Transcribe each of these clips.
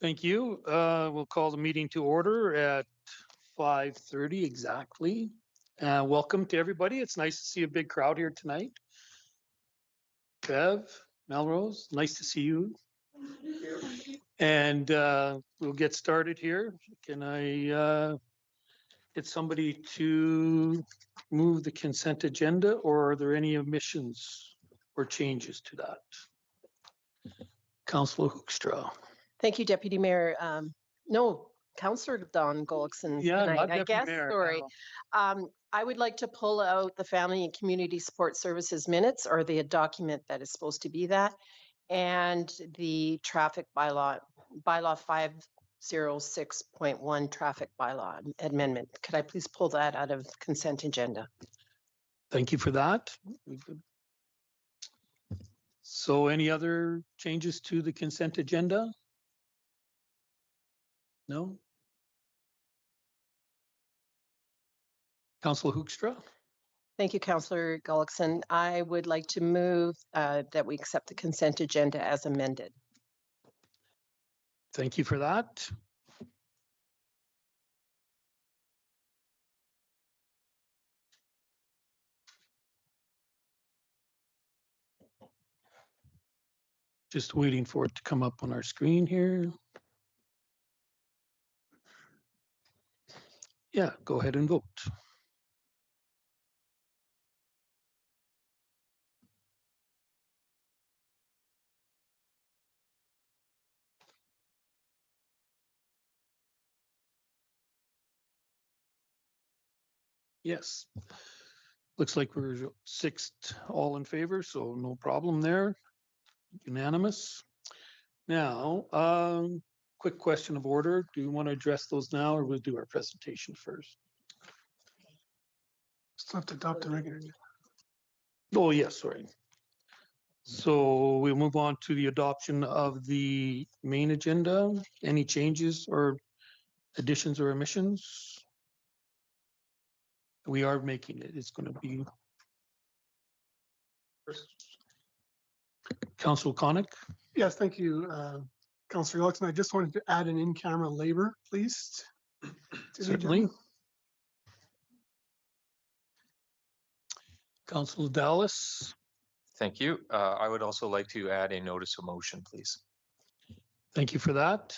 Thank you. We'll call the meeting to order at 5:30 exactly. Welcome to everybody. It's nice to see a big crowd here tonight. Bev, Melrose, nice to see you. And we'll get started here. Can I get somebody to move the consent agenda, or are there any omissions or changes to that? Councillor Hoekstra. Thank you, Deputy Mayor. No, Councillor Don Gullickson. Yeah, tonight, not I Deputy guess. Mayor, Sorry. no. I would like to pull out the Family and Community Support Services minutes, or the document that is supposed to be that, and the traffic bylaw 506.1 traffic bylaw amendment. Could I please pull that out of consent agenda? Thank you for that. So any other changes to the consent agenda? No? Councillor Hoekstra? Thank you, Councillor Gullickson. I would like to move that we accept the consent agenda as amended. Thank you for that. Just waiting for it to come up on our screen here. Yeah, go ahead and vote. Yes. Looks like we're sixth all in favor, so no problem there. Unanimous. Now, quick question of order. Do you want to address those now, or we'll do our presentation first? Still have to adopt the regular. Oh, yes, sorry. So we'll move on to the adoption of the main agenda. Any changes or additions or omissions? We are making it. It's going to be Councillor Connick. Yes, thank you, Councillor Gullickson. I just wanted to add an in-camera labor, please. Certainly. Councillor Dallas. Thank you. I would also like to add a notice of motion, please. Thank you for that.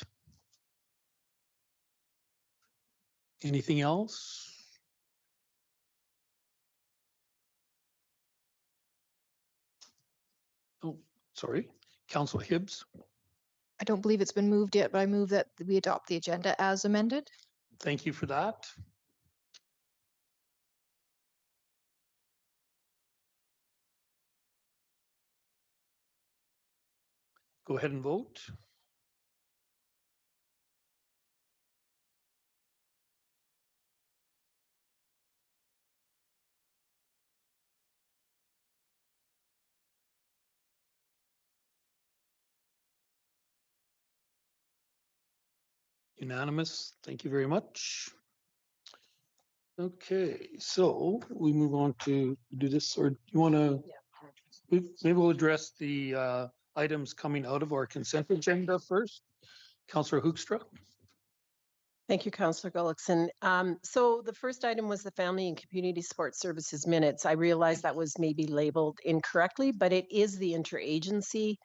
Anything else? Oh, sorry. Councillor Hibbs. I don't believe it's been moved yet, but I move that we adopt the agenda as amended. Thank you for that. Go ahead and vote. Unanimous. Thank you very much. Okay, so we move on to do this, or do you want to? Yeah. Maybe we'll address the items coming out of our consent agenda first. Councillor Hoekstra. Thank you, Councillor Gullickson. So the first item was the Family and Community Support Services minutes. I realize that was maybe labeled incorrectly, but it is the interagency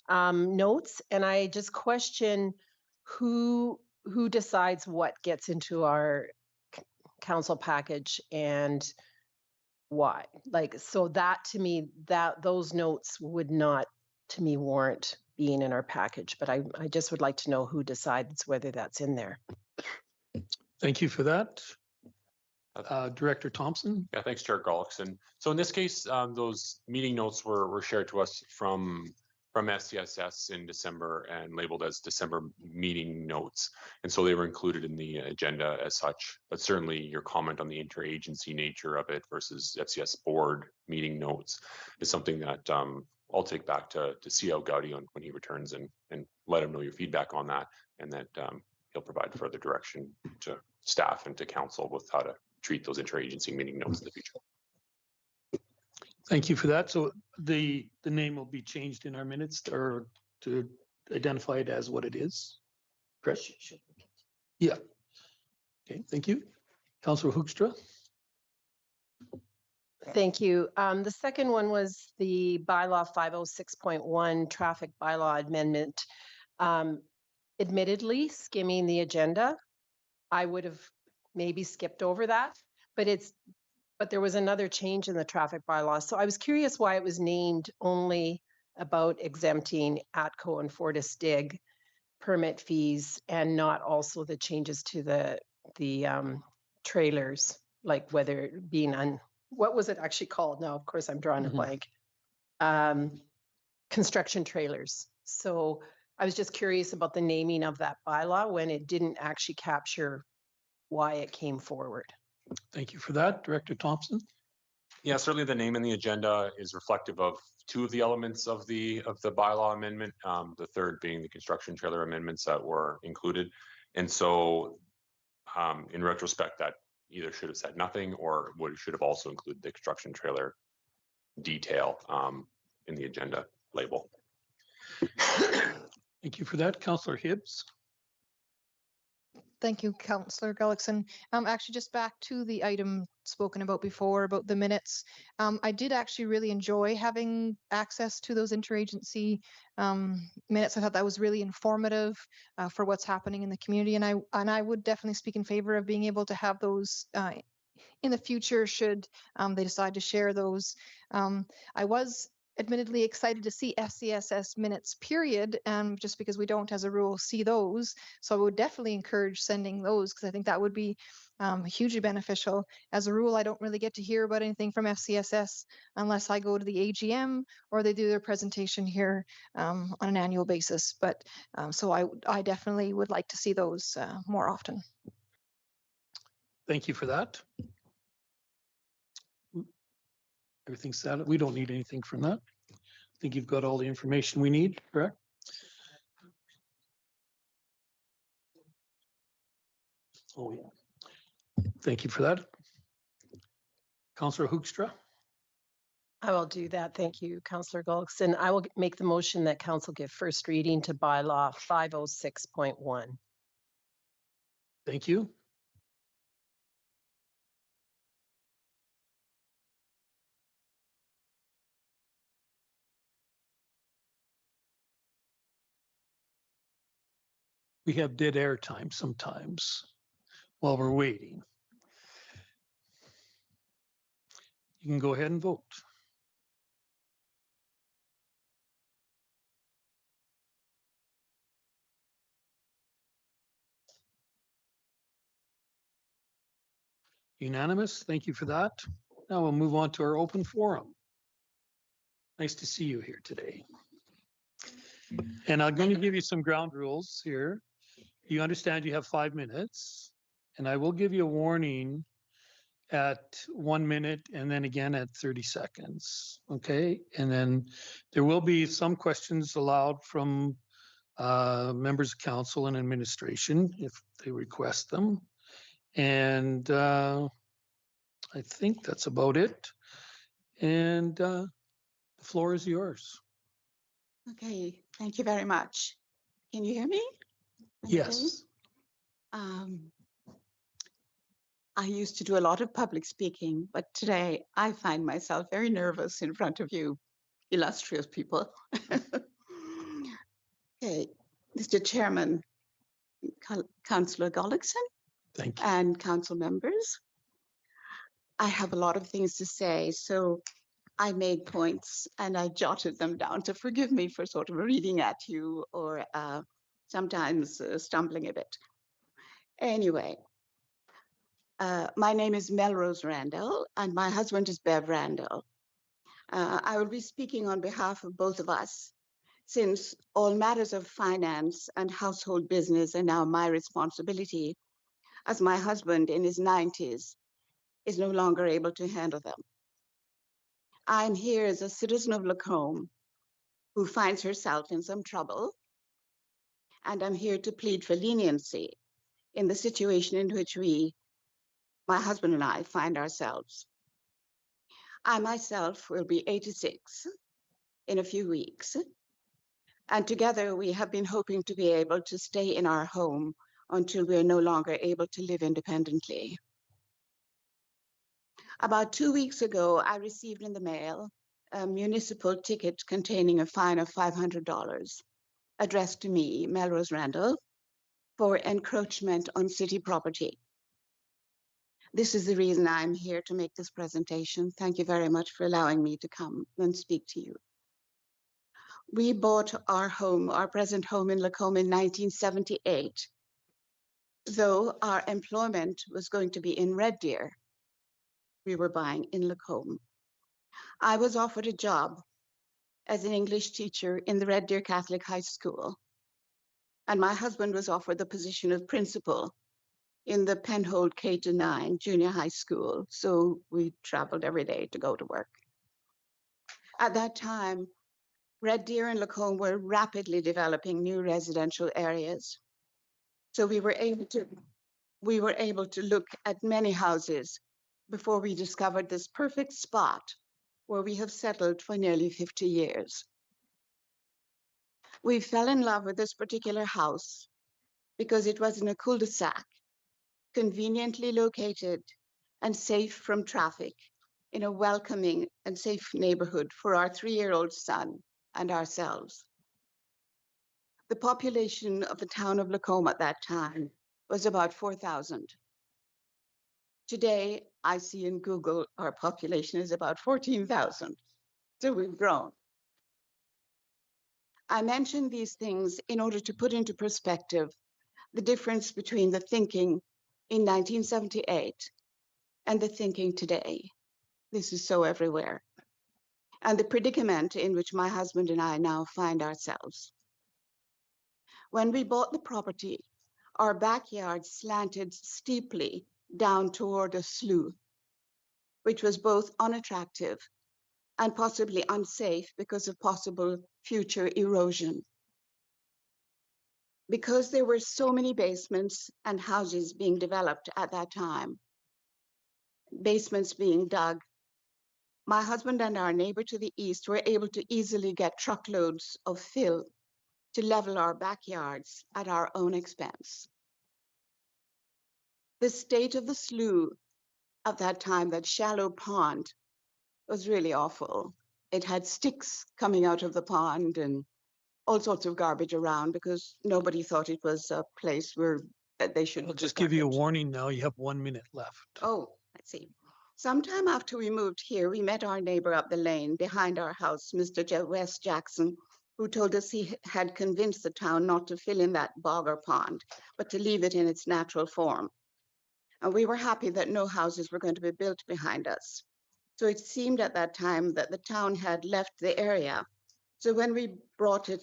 notes. And I just question who decides what gets into our council package and why. Like, so that to me, those notes would not, to me, warrant being in our package, but I just would like to know who decides whether that's in there. Thank you for that. Director Thompson. Yeah, thanks, Chair Gullickson. So in this case, those meeting notes were shared to us from SCSS in December and labeled as December meeting notes. And so they were included in the agenda as such. But certainly your comment on the interagency nature of it versus FCS board meeting notes is something that I'll take back to CL Gowdy when he returns and let him know your feedback on that, and that he'll provide further direction to staff and to council with how to treat those interagency meeting notes in the future. Thank you for that. So the name will be changed in our minutes, or to identify it as what it is? Correct? Yeah. Okay, thank you. Councillor Hoekstra? Thank you. The second one was the bylaw 506.1 traffic bylaw amendment. Admittedly, skimming the agenda, I would have maybe skipped over that, but there was another change in the traffic bylaw. So I was curious why it was named only about exempting ATCO and Fortis Dig permit fees and not also the changes to the trailers, like whether it being what was it actually called? Now, of course, I'm drawing a blank. Construction trailers. So I was just curious about the naming of that bylaw when it didn't actually capture why it came forward. Thank you for that. Director Thompson? Yeah, certainly the name in the agenda is reflective of two of the elements of the bylaw amendment. The third being the construction trailer amendments that were included. And so in retrospect, that either should have said nothing or should have also included the construction trailer detail in the agenda label. Thank you for that. Councillor Hibbs? Thank you, Councillor Gullickson. Actually, just back to the item spoken about before about the minutes. I did actually really enjoy having access to those interagency minutes. I thought that was really informative for what's happening in the community, and I would definitely speak in favor of being able to have those in the future should they decide to share those. I was admittedly excited to see FCSS minutes period, just because we don't as a rule see those. So I would definitely encourage sending those because I think that would be hugely beneficial. As a rule, I don't really get to hear about anything from FCSS unless I go to the AGM or they do their presentation here on an annual basis. But so I definitely would like to see those more often. Thank you for that. Everything's set. We don't need anything from that. I think you've got all the information we need, correct? Oh, yeah. Thank you for that. Councillor Hoekstra? I will do that. Thank you, Councillor Gullickson. I will make the motion that council give first reading to bylaw 506.1. Thank you. We have dead air time sometimes while we're waiting. You can go ahead and vote. Unanimous. Thank you for that. Now we'll move on to our open forum. Nice to see you here today. And I'm going to give you some ground rules here. You understand you have 5 minutes, and I will give you a warning at 1 minute and then again at 30 seconds. Okay. And then there will be some questions allowed from members of council and administration if they request them. And I think that's about it. And the floor is yours. Okay, thank you very much. Can you hear me? Yes. I used to do a lot of public speaking, but today I find myself very nervous in front of you, illustrious people. Okay, Mr. Chairman, Councillor Gullickson, Thank you. and council members. I have a lot of things to say, so I made points and I jotted them down. So forgive me for sort of reading at you or sometimes stumbling a bit. Anyway, my name is Melrose Randall and my husband is Bev Randall. I will be speaking on behalf of both of us since all matters of finance and household business are now my responsibility, as my husband in his 90s is no longer able to handle them. I'm here as a citizen of Lacombe who finds herself in some trouble, and I'm here to plead for leniency in the situation in which my husband and I find ourselves. I myself will be 86 in a few weeks, And together we have been hoping to be able to stay in our home until we are no longer able to live independently. About 2 weeks ago, I received in the mail a municipal ticket containing a fine of $500 addressed to me, Melrose Randall, for encroachment on city property. This is the reason I'm here to make this presentation. Thank you very much for allowing me to come and speak to you. We bought our home, our present home in Lacombe in 1978. Though our employment was going to be in Red Deer, we were buying in Lacombe. I was offered a job as an English teacher in the Red Deer Catholic High School, and my husband was offered the position of principal in the Penhold K-9 junior high school, so we traveled every day to go to work. At that time, Red Deer and Lacombe were rapidly developing new residential areas. So we were able to look at many houses before we discovered this perfect spot where we have settled for nearly 50 years. We fell in love with this particular house because it was in a cul-de-sac, conveniently located and safe from traffic in a welcoming and safe neighborhood for our 3-year-old son and ourselves. The population of the town of Lacombe at that time was about 4,000. Today, I see in Google our population is about 14,000, so we've grown. I mention these things in order to put into perspective the difference between the thinking in 1978 and the thinking today. This is so everywhere. And the predicament in which my husband and I now find ourselves. When we bought the property, our backyard slanted steeply down toward a slough, which was both unattractive and possibly unsafe because of possible future erosion. Because there were so many basements and houses being developed at that time, basements being dug, my husband and our neighbor to the east were able to easily get truckloads of fill to level our backyards at our own expense. The state of the slough at that time, that shallow pond, was really awful. It had sticks coming out of the pond and all sorts of garbage around because nobody thought it was a place where they should. I'll just put give you a garbage. warning now. You have 1 minute left. Oh, let's see. Sometime after we moved here, we met our neighbor up the lane behind our house, Mr. Wes Jackson, who told us he had convinced the town not to fill in that bog or pond, but to leave it in its natural form. And we were happy that no houses were going to be built behind us. So it seemed at that time that the town had left the area. So when we brought in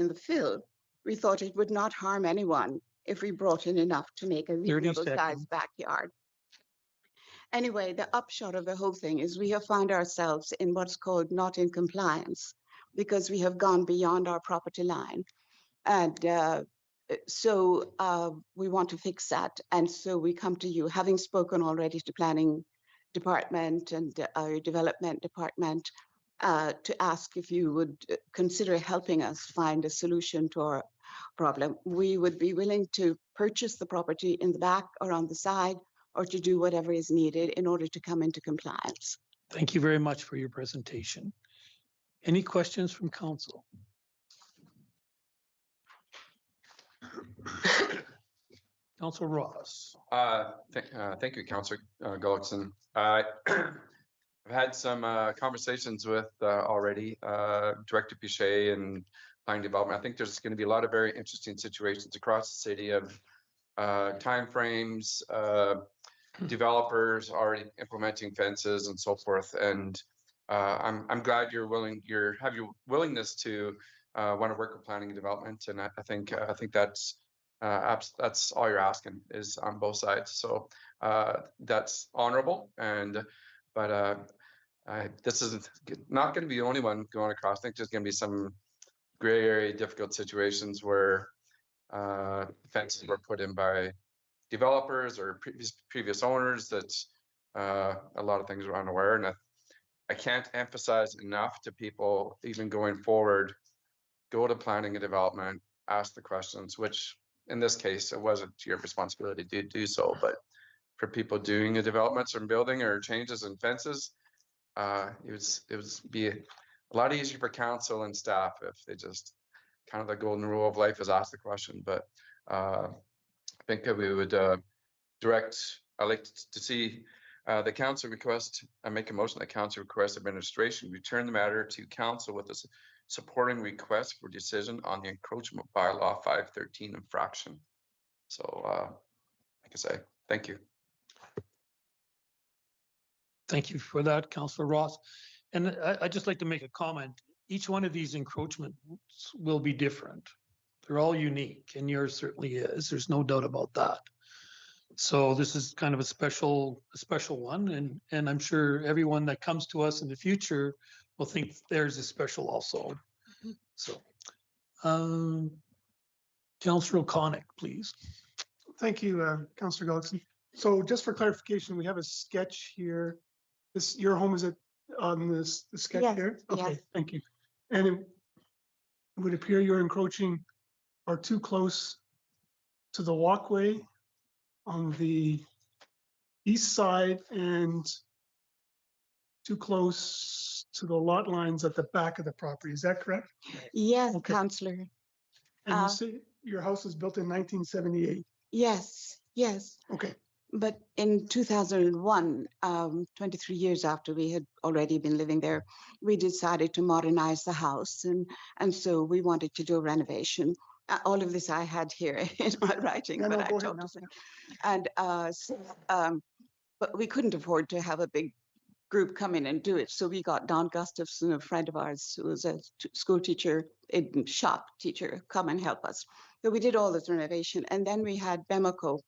the fill, we thought it would not harm anyone if we brought in enough to make a 30 reasonable seconds. sized backyard. Anyway, the upshot of the whole thing is we have found ourselves in what's called not in compliance because we have gone beyond our property line. And so we want to fix that. And so we come to you, having spoken already to planning department and our development department, to ask if you would consider helping us find a solution to our problem. We would be willing to purchase the property in the back or on the side, or to do whatever is needed in order to come into compliance. Thank you very much for your presentation. Any questions from council? Council Ross. Thank you, Councillor Gullickson. I've had some conversations with already Director Pichet and planning development. I think there's going to be a lot of very interesting situations across the city of timeframes, developers already implementing fences and so forth. And I'm glad you have your willingness to want to work with planning and development. And I think that's all you're asking is on both sides. So that's honorable. But this is not going to be the only one going across. I think there's going to be some gray area, difficult situations where fences were put in by developers or previous owners that a lot of things are unaware. And I can't emphasize enough to people, even going forward, go to planning and development, ask the questions, which in this case, it wasn't your responsibility to do so, but for people doing the developments or building or changes in fences, it would be a lot easier for council and staff if they just kind of the golden rule of life is ask the question. But I think that we would I'd like to see the council request, I make a motion that council request administration return the matter to council with a supporting request for decision on the encroachment bylaw 513 infraction. So like I say, thank you. Thank you for that, Councillor Ross. And I'd just like to make a comment. Each one of these encroachments will be different. They're all unique, and yours certainly is. There's no doubt about that. So this is kind of a special one, and I'm sure everyone that comes to us in the future will think theirs is special also. So, Councillor O'Connick, please. Thank you, Councillor Gullickson. So just for clarification, we have a sketch here. Your home is on this the sketch Yes, here? Okay, yes. thank you. And it would appear you're encroaching or too close to the walkway on the east side and too close to the lot lines at the back of the property. Is that correct? Yes, Okay. Councillor. And Uh, you say your house was built in 1978. Yes, yes. Okay, But in 2001, 23 years after we had already been living there, we decided to modernize the house. And so we wanted to do a renovation. All of this I had here in my writing, Yeah, no, but I go ahead talked now. to and but we couldn't afford to have a big group come in and do it. So we got Don Gustafson, a friend of ours who was a school teacher, a shop teacher, come and help us. So we did all this renovation. And then we had BEMACO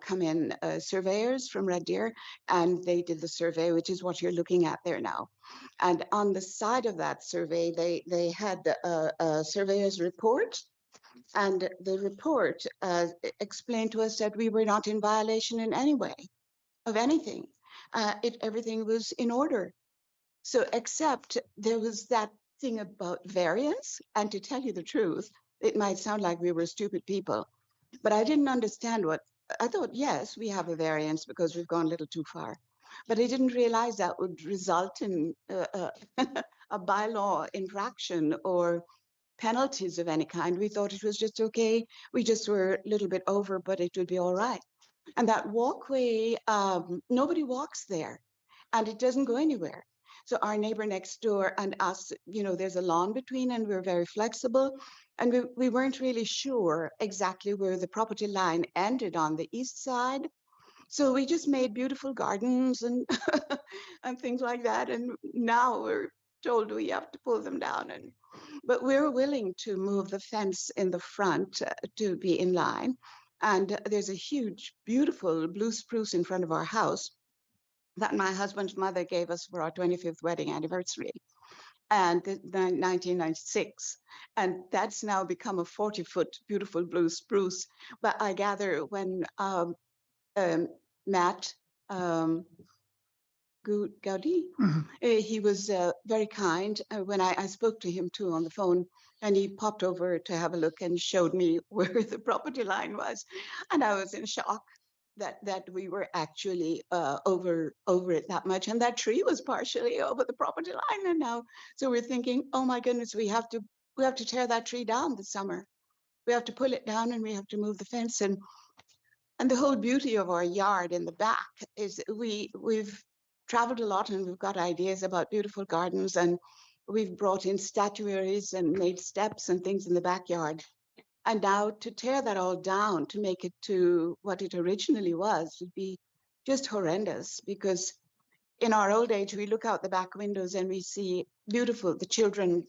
come in, surveyors from Red Deer, and they did the survey, which is what you're looking at there now. And on the side of that survey, they had a surveyor's report. And the report explained to us that we were not in violation in any way of anything. Everything was in order. So except there was that thing about variance. And to tell you the truth, it might sound like we were stupid people, but I didn't understand what, I thought, yes, we have a variance because we've gone a little too far. But I didn't realize that would result in a bylaw infraction or penalties of any kind. We thought it was just okay. We just were a little bit over, but it would be all right. And that walkway, nobody walks there and it doesn't go anywhere. So our neighbor next door and us, you know, there's a lawn between and we're very flexible. And we weren't really sure exactly where the property line ended on the east side. So we just made beautiful gardens and and things like that. And now we're told we have to pull them down. But we're willing to move the fence in the front to be in line. And there's a huge, beautiful blue spruce in front of our house that my husband's mother gave us for our 25th wedding anniversary, and 1996. And that's now become a 40-foot beautiful blue spruce. But I gather when Matt Gaudi, he was very kind when I spoke to him too on the phone, and he popped over to have a look and showed me where the property line was. And I was in shock that we were actually over it that much. And that tree was partially over the property line. And now, so we're thinking, oh my goodness, we have to tear that tree down this summer. We have to pull it down and we have to move the fence. And the whole beauty of our yard in the back is we've traveled a lot and we've got ideas about beautiful gardens, and we've brought in statuaries and made steps and things in the backyard. And now to tear that all down to make it to what it originally was would be just horrendous, because in our old age, we look out the back windows and we see beautiful, the children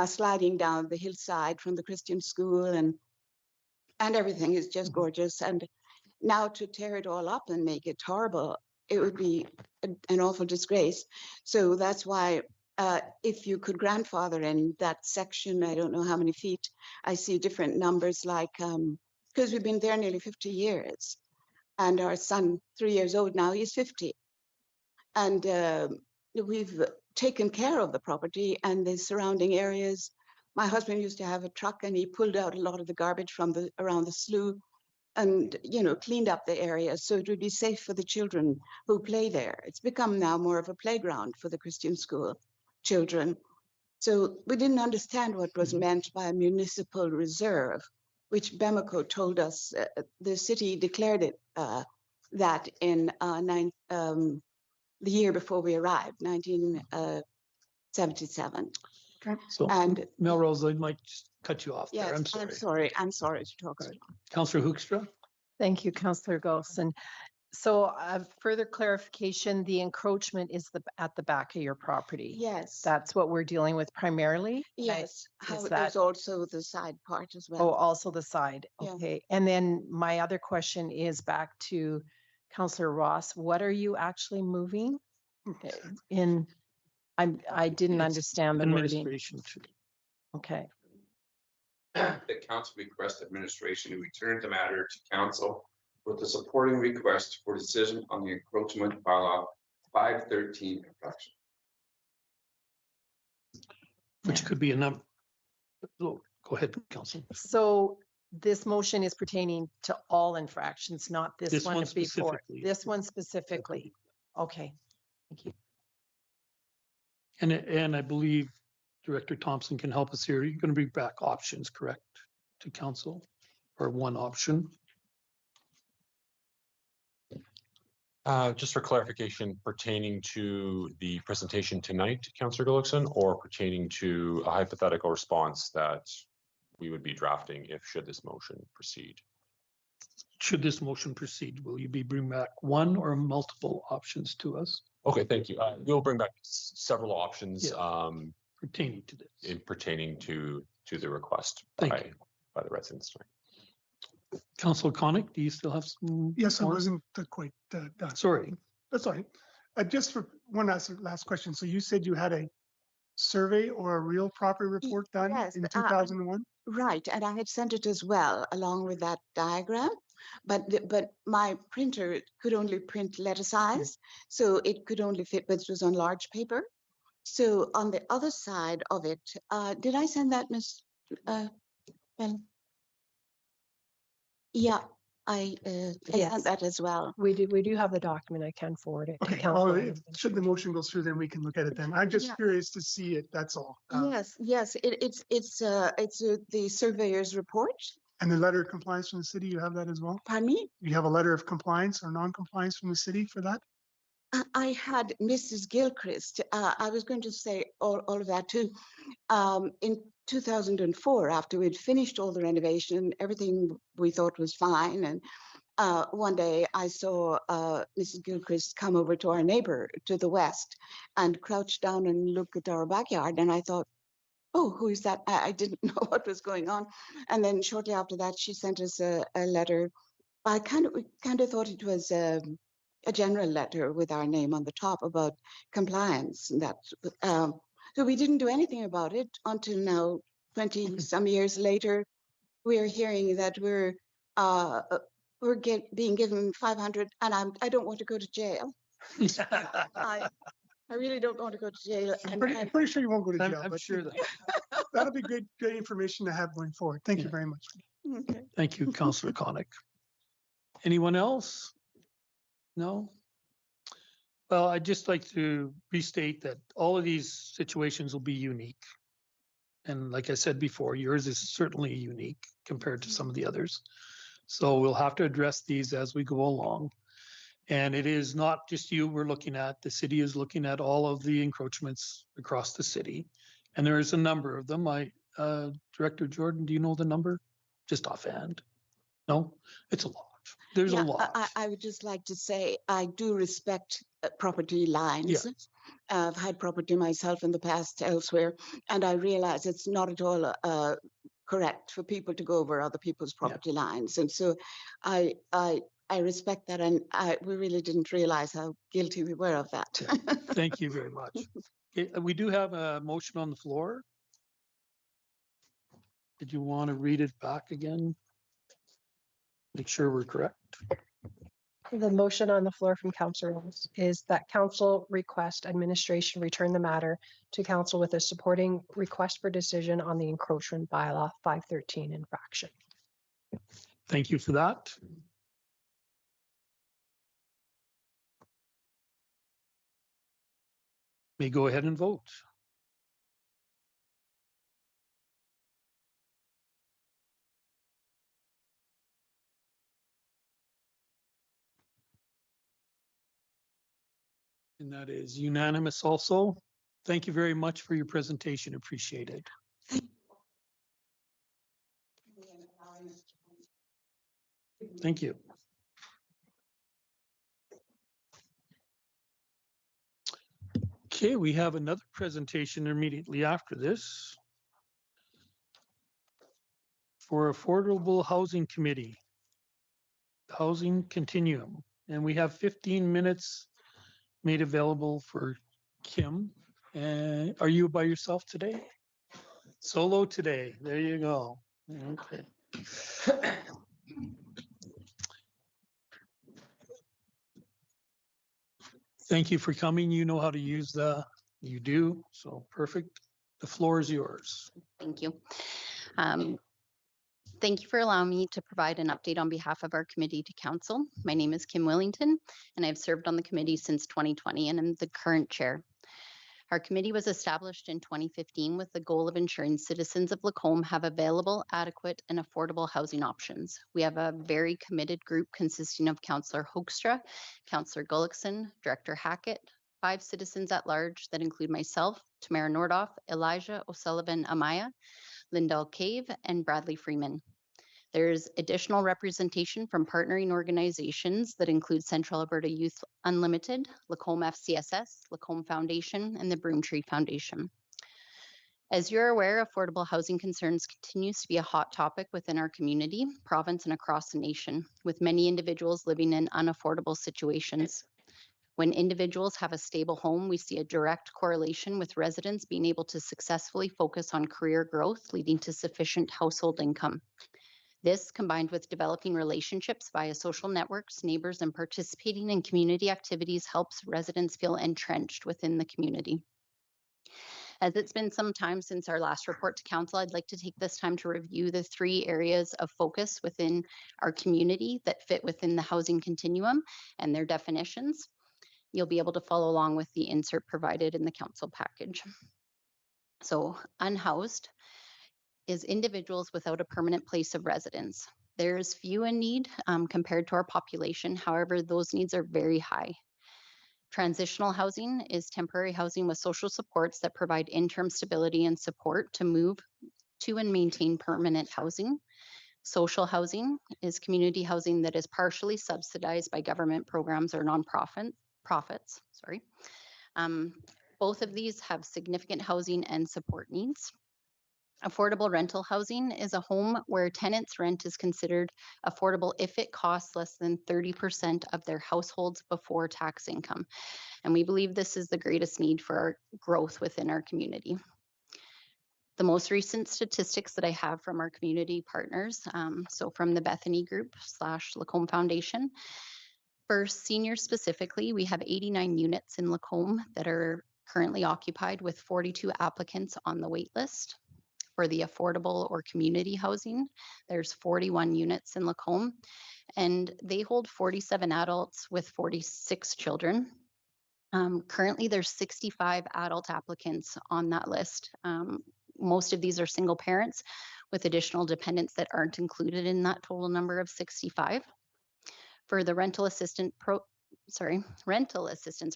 sliding down the hillside from the Christian school, and everything is just gorgeous. And now to tear it all up and make it horrible, it would be an awful disgrace. So that's why if you could grandfather in that section, I don't know how many feet, I see different numbers, like, because we've been there nearly 50 years. And our son, 3 years old now, he's 50. And we've taken care of the property and the surrounding areas. my husband used to have a truck and he pulled out a lot of the garbage from around the slough and, cleaned up the area so it would be safe for the children who play there. It's become now more of a playground for the Christian school children. So we didn't understand what was meant by a municipal reserve, which BEMACO told us the city declared it that in the year before we arrived, 1977. So And Melrose, I might just cut you off there. yes, I'm sorry. I'm sorry to talk. Right. Councillor Hoekstra? Thank you, Councillor Gulson. So further clarification, the encroachment is at the back of your property. Yes. That's what we're dealing with primarily? Yes. is There's that- also the side part as well. Oh, also the side. Yeah. Okay. And then my other question is back to Councillor Ross. What are you actually moving in? I didn't It's understand the wording. Administration. Okay. The council request administration to return the matter to council with a supporting request for decision on the encroachment bylaw 513 infraction. Which could be a number. Go ahead, Council. So this motion is pertaining to all infractions, not this This one one before. specifically. This one specifically. Okay. Thank you. And I believe Director Thompson can help us here. You're going to bring back options, correct, to council, or one option? Just for clarification, pertaining to the presentation tonight, Councillor Gullickson, or pertaining to a hypothetical response that we would be drafting should this motion proceed? Should this motion proceed, will you be bringing back one or multiple options to us Okay, thank you. We'll bring back several options pertaining to this? in pertaining to the request Thank by you. the residents tonight. Councillor Connick, do you still have some? Yes, I more? wasn't quite done. Sorry. That's all right. Just for one last question. So you said you had a survey or a real property report done yes, in 2001? Right, and I had sent it as well, along with that diagram. But my printer could only print letter size, so it could only fit, but it was on large paper. So on the other side of it, did I send that, Miss? Well, yeah, I Yes. sent that as well. We do have the document. I can forward it to Okay, well, council. should the motion go through, then we can look at it then. I'm just Yeah. curious to see it, that's all. Yes, it's the surveyor's report. And the letter of compliance from the city, you have that as well? Pardon me? You have a letter of compliance or non-compliance from the city for that? I had Mrs. Gilchrist. I was going to say all of that too. In 2004, after we'd finished all the renovation, everything we thought was fine. And one day I saw Mrs. Gilchrist come over to our neighbor to the west and crouch down and look at our backyard. And I thought, oh, who is that? I didn't know what was going on. And then shortly after that, she sent us a letter. We kind of thought it was a general letter with our name on the top about compliance. And that, so we didn't do anything about it until now, 20 some years later. We're hearing that we're being given 500, and I don't want to go to jail. I really don't want to go to jail. I'm pretty sure you won't go to jail. I'm but sure that. That'll be great information to have going forward. Thank you Yeah. very much. Okay. Thank you, Councillor Connick. Anyone else? No? Well, I'd just like to restate that all of these situations will be unique. And like I said before, yours is certainly unique compared to some of the others. So we'll have to address these as we go along. And it is not just you we're looking at. The city is looking at all of the encroachments across the city. And there is a number of them. Director Jordan, do you know the number? Just offhand? No? It's a lot. There's a Yeah, lot. I would just like to say I do respect property lines. I've had property myself in the past elsewhere, and I realize it's not at all correct for people to go over other people's property lines. And so I respect that, and we really didn't realize how guilty we were of that. Thank you very much. Okay, we do have a motion on the floor. Did you want to read it back again? Make sure we're correct. The motion on the floor from Councillor Rose is that council request administration return the matter to council with a supporting request for decision on the encroachment bylaw 513 infraction. Thank you for that. May go ahead and vote. And that is unanimous also. Thank you very much for your presentation. Appreciate it. Thank you. Okay, we have another presentation immediately after this for Affordable Housing Committee, Housing Continuum. And we have 15 minutes made available for Kim. And are you by yourself today? Solo today. There you go. Okay. Thank you for coming. You know how to use you do. So perfect. The floor is yours. Thank you. Thank you for allowing me to provide an update on behalf of our committee to council. My name is Kim Willington, and I've served on the committee since 2020, and I'm the current chair. Our committee was established in 2015 with the goal of ensuring citizens of Lacombe have available, adequate, and affordable housing options. We have a very committed group consisting of Councillor Hoekstra, Councillor Gullickson, Director Hackett, 5 citizens at large that include myself, Tamara Nordoff, Elijah O'Sullivan Amaya, Lindell Cave, and Bradley Freeman. There's additional representation from partnering organizations that include Central Alberta Youth Unlimited, Lacombe FCSS, Lacombe Foundation, and the Broomtree Foundation. As you're aware, affordable housing concerns continues to be a hot topic within our community, province, and across the nation, with many individuals living in unaffordable situations. When individuals have a stable home, we see a direct correlation with residents being able to successfully focus on career growth, leading to sufficient household income. This, combined with developing relationships via social networks, neighbors, and participating in community activities, helps residents feel entrenched within the community. As it's been some time since our last report to council, I'd like to take this time to review the 3 areas of focus within our community that fit within the housing continuum and their definitions. You'll be able to follow along with the insert provided in the council package. So, unhoused is individuals without a permanent place of residence. There's few in need compared to our population. However, those needs are very high. Transitional housing is temporary housing with social supports that provide interim stability and support to move to and maintain permanent housing. Social housing is community housing that is partially subsidized by government programs or profits. Both of these have significant housing and support needs. Affordable rental housing is a home where tenants' rent is considered affordable if it costs less than 30% of their households before tax income. And we believe this is the greatest need for our growth within our community. The most recent statistics that I have from our community partners, so from the Bethany Group / Lacombe Foundation, for seniors specifically, we have 89 units in Lacombe that are currently occupied with 42 applicants on the wait list. For the affordable or community housing, there's 41 units in Lacombe, and they hold 47 adults with 46 children. Currently, there's 65 adult applicants on that list. Most of these are single parents with additional dependents that aren't included in that total number of 65. For the rental assistance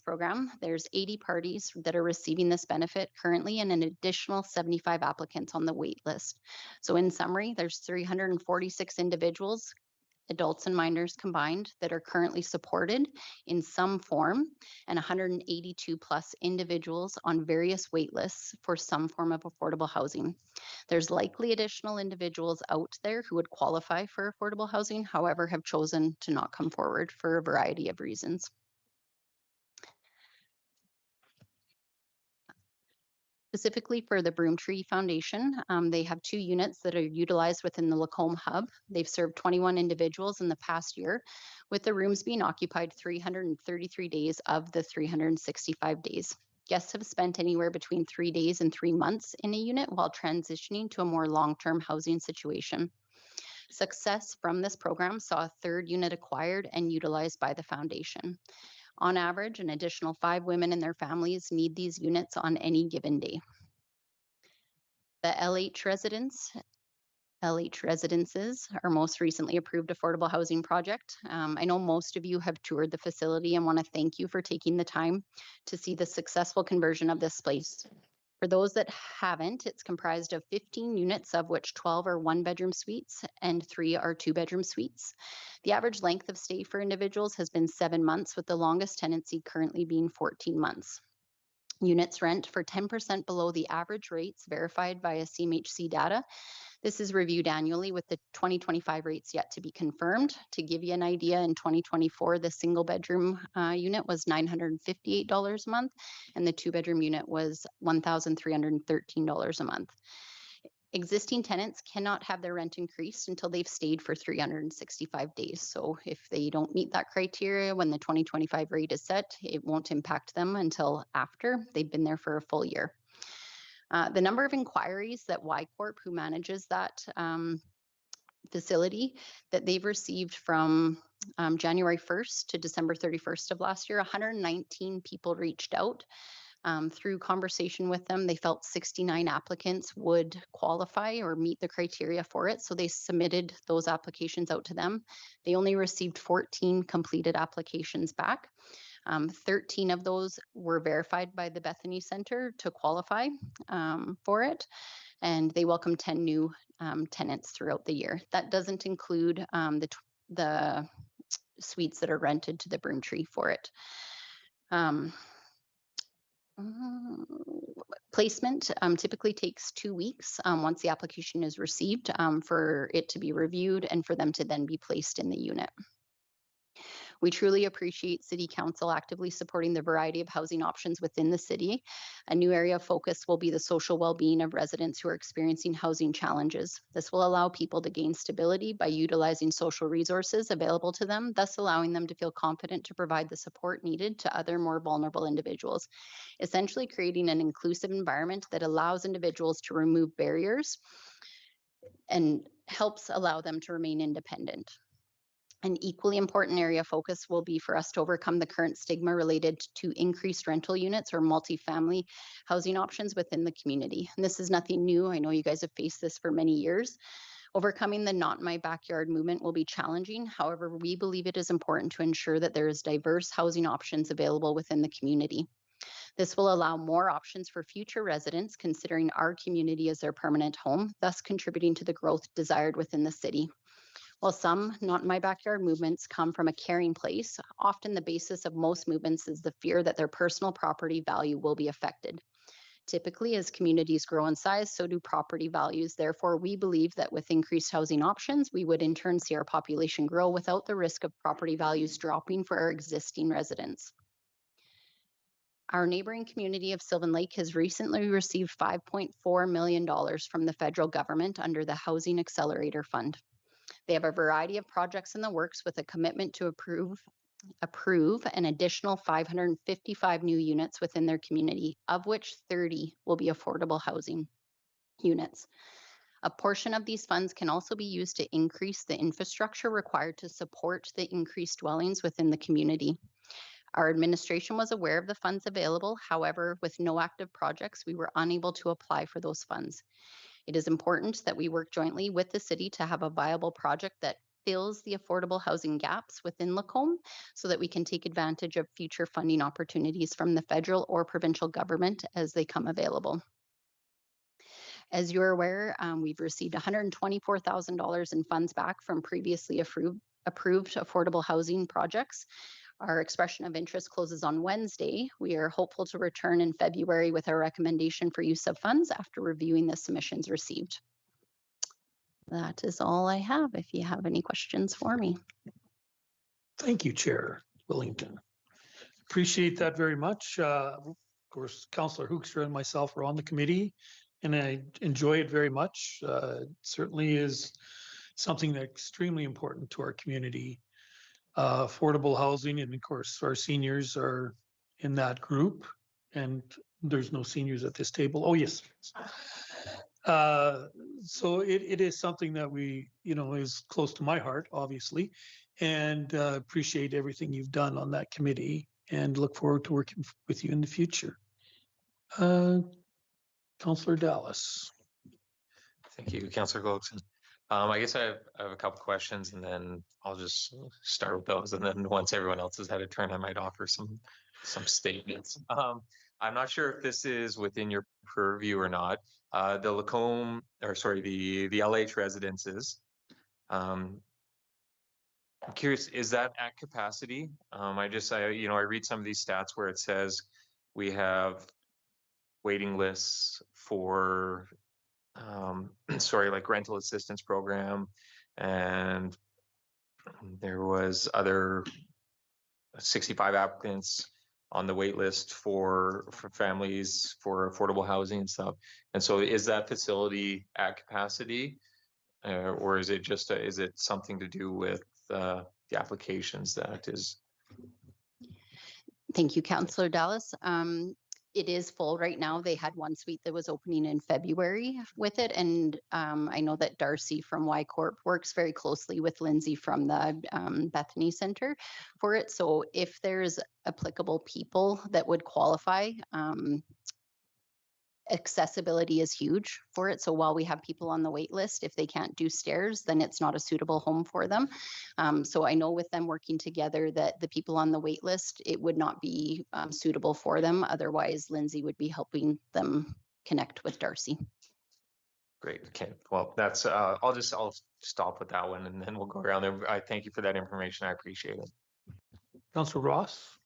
program, there's 80 parties that are receiving this benefit currently and an additional 75 applicants on the wait list. So in summary, there's 346 individuals, adults and minors combined, that are currently supported in some form, and 182 plus individuals on various wait lists for some form of affordable housing. There's likely additional individuals out there who would qualify for affordable housing, however, have chosen to not come forward for a variety of reasons. Specifically for the Broomtree Foundation, they have 2 units that are utilized within the Lacombe Hub. They've served 21 individuals in the past year, with the rooms being occupied 333 days of the 365 days. Guests have spent anywhere between 3 days and 3 months in a unit while transitioning to a more long-term housing situation. Success from this program saw a 3rd unit acquired and utilized by the foundation. On average, an additional 5 women and their families need these units on any given day. The LH Residences, our most recently approved affordable housing project. I know most of you have toured the facility and want to thank you for taking the time to see the successful conversion of this place. For those that haven't, it's comprised of 15 units, of which 12 are 1-bedroom suites and 3 are 2-bedroom suites. The average length of stay for individuals has been 7 months, with the longest tenancy currently being 14 months. Units rent for 10% below the average rates verified via CMHC data. This is reviewed annually, with the 2025 rates yet to be confirmed. To give you an idea, in 2024, the single bedroom unit was $958 a month, and the 2-bedroom unit was $1,313 a month. Existing tenants cannot have their rent increased until they've stayed for 365 days. So if they don't meet that criteria when the 2025 rate is set, it won't impact them until after they've been there for a full year. The number of inquiries that Y-Corp, who manages that facility, that they've received from January 1st to December 31st of last year, 119 people reached out. Through conversation with them, they felt 69 applicants would qualify or meet the criteria for it. So they submitted those applications out to them. They only received 14 completed applications back. 13 of those were verified by the Bethany Center to qualify for it, and they welcome 10 new tenants throughout the year. That doesn't include the suites that are rented to the Broomtree for it. Placement typically takes 2 weeks once the application is received for it to be reviewed and for them to then be placed in the unit. We truly appreciate City Council actively supporting the variety of housing options within the city. A new area of focus will be the social well-being of residents who are experiencing housing challenges. This will allow people to gain stability by utilizing social resources available to them, thus allowing them to feel confident to provide the support needed to other more vulnerable individuals, essentially creating an inclusive environment that allows individuals to remove barriers and helps allow them to remain independent. An equally important area of focus will be for us to overcome the current stigma related to increased rental units or multifamily housing options within the community. And this is nothing new. I know you guys have faced this for many years. Overcoming the not in my backyard movement will be challenging. However, we believe it is important to ensure that there is diverse housing options available within the community. This will allow more options for future residents considering our community as their permanent home, thus contributing to the growth desired within the city. While some not in my backyard movements come from a caring place, often the basis of most movements is the fear that their personal property value will be affected. Typically, as communities grow in size, so do property values. Therefore, we believe that with increased housing options, we would in turn see our population grow without the risk of property values dropping for our existing residents. Our neighboring community of Sylvan Lake has recently received $5.4 million from the federal government under the Housing Accelerator Fund. They have a variety of projects in the works with a commitment to approve an additional 555 new units within their community, of which 30 will be affordable housing units. A portion of these funds can also be used to increase the infrastructure required to support the increased dwellings within the community. Our administration was aware of the funds available. However, with no active projects, we were unable to apply for those funds. It is important that we work jointly with the city to have a viable project that fills the affordable housing gaps within Lacombe so that we can take advantage of future funding opportunities from the federal or provincial government as they come available. As you're aware, we've received $124,000 in funds back from previously approved affordable housing projects. Our expression of interest closes on Wednesday. We are hopeful to return in February with our recommendation for use of funds after reviewing the submissions received. That is all I have. If you have any questions for me. Thank you, Chair Willington. Appreciate that very much. course, Councillor Hoekstra and myself are on the committee, and I enjoy it very much. It certainly is something that's extremely important to our community. Affordable housing, and of course, our seniors are in that group, and there's no seniors at this table. Oh, yes. So it is something that is close to my heart, obviously, and appreciate everything you've done on that committee and look forward to working with you in the future. Councillor Dallas. Thank you, Councillor Gullickson. I guess I have a couple questions, and then I'll just start with those. And then once everyone else has had a turn, I might offer some statements. I'm not sure if this is within your purview or not. The Lacombe, or sorry, the LH residences. I'm curious, is that at capacity? I read some of these stats where it says we have waiting lists for like rental assistance program, and there was other 65 applicants on the wait list for families for affordable housing and stuff. And so is that facility at capacity, or is it just is it something to do with the applications that is? Thank you, Councillor Dallas. It is full right now. They had one suite that was opening in February with it. And I know that Darcy from Y Corp works very closely with Lindsay from the Bethany Center for it. So if there's applicable people that would qualify, accessibility is huge for it. So while we have people on the wait list, if they can't do stairs, then it's not a suitable home for them. So I know with them working together that the people on the wait list, it would not be suitable for them. Otherwise, Lindsay would be helping them connect with Darcy. Great. Okay. Well, that's I'll stop with that one, and then we'll go around there. I thank you for that information. I appreciate it. Councillor Ross.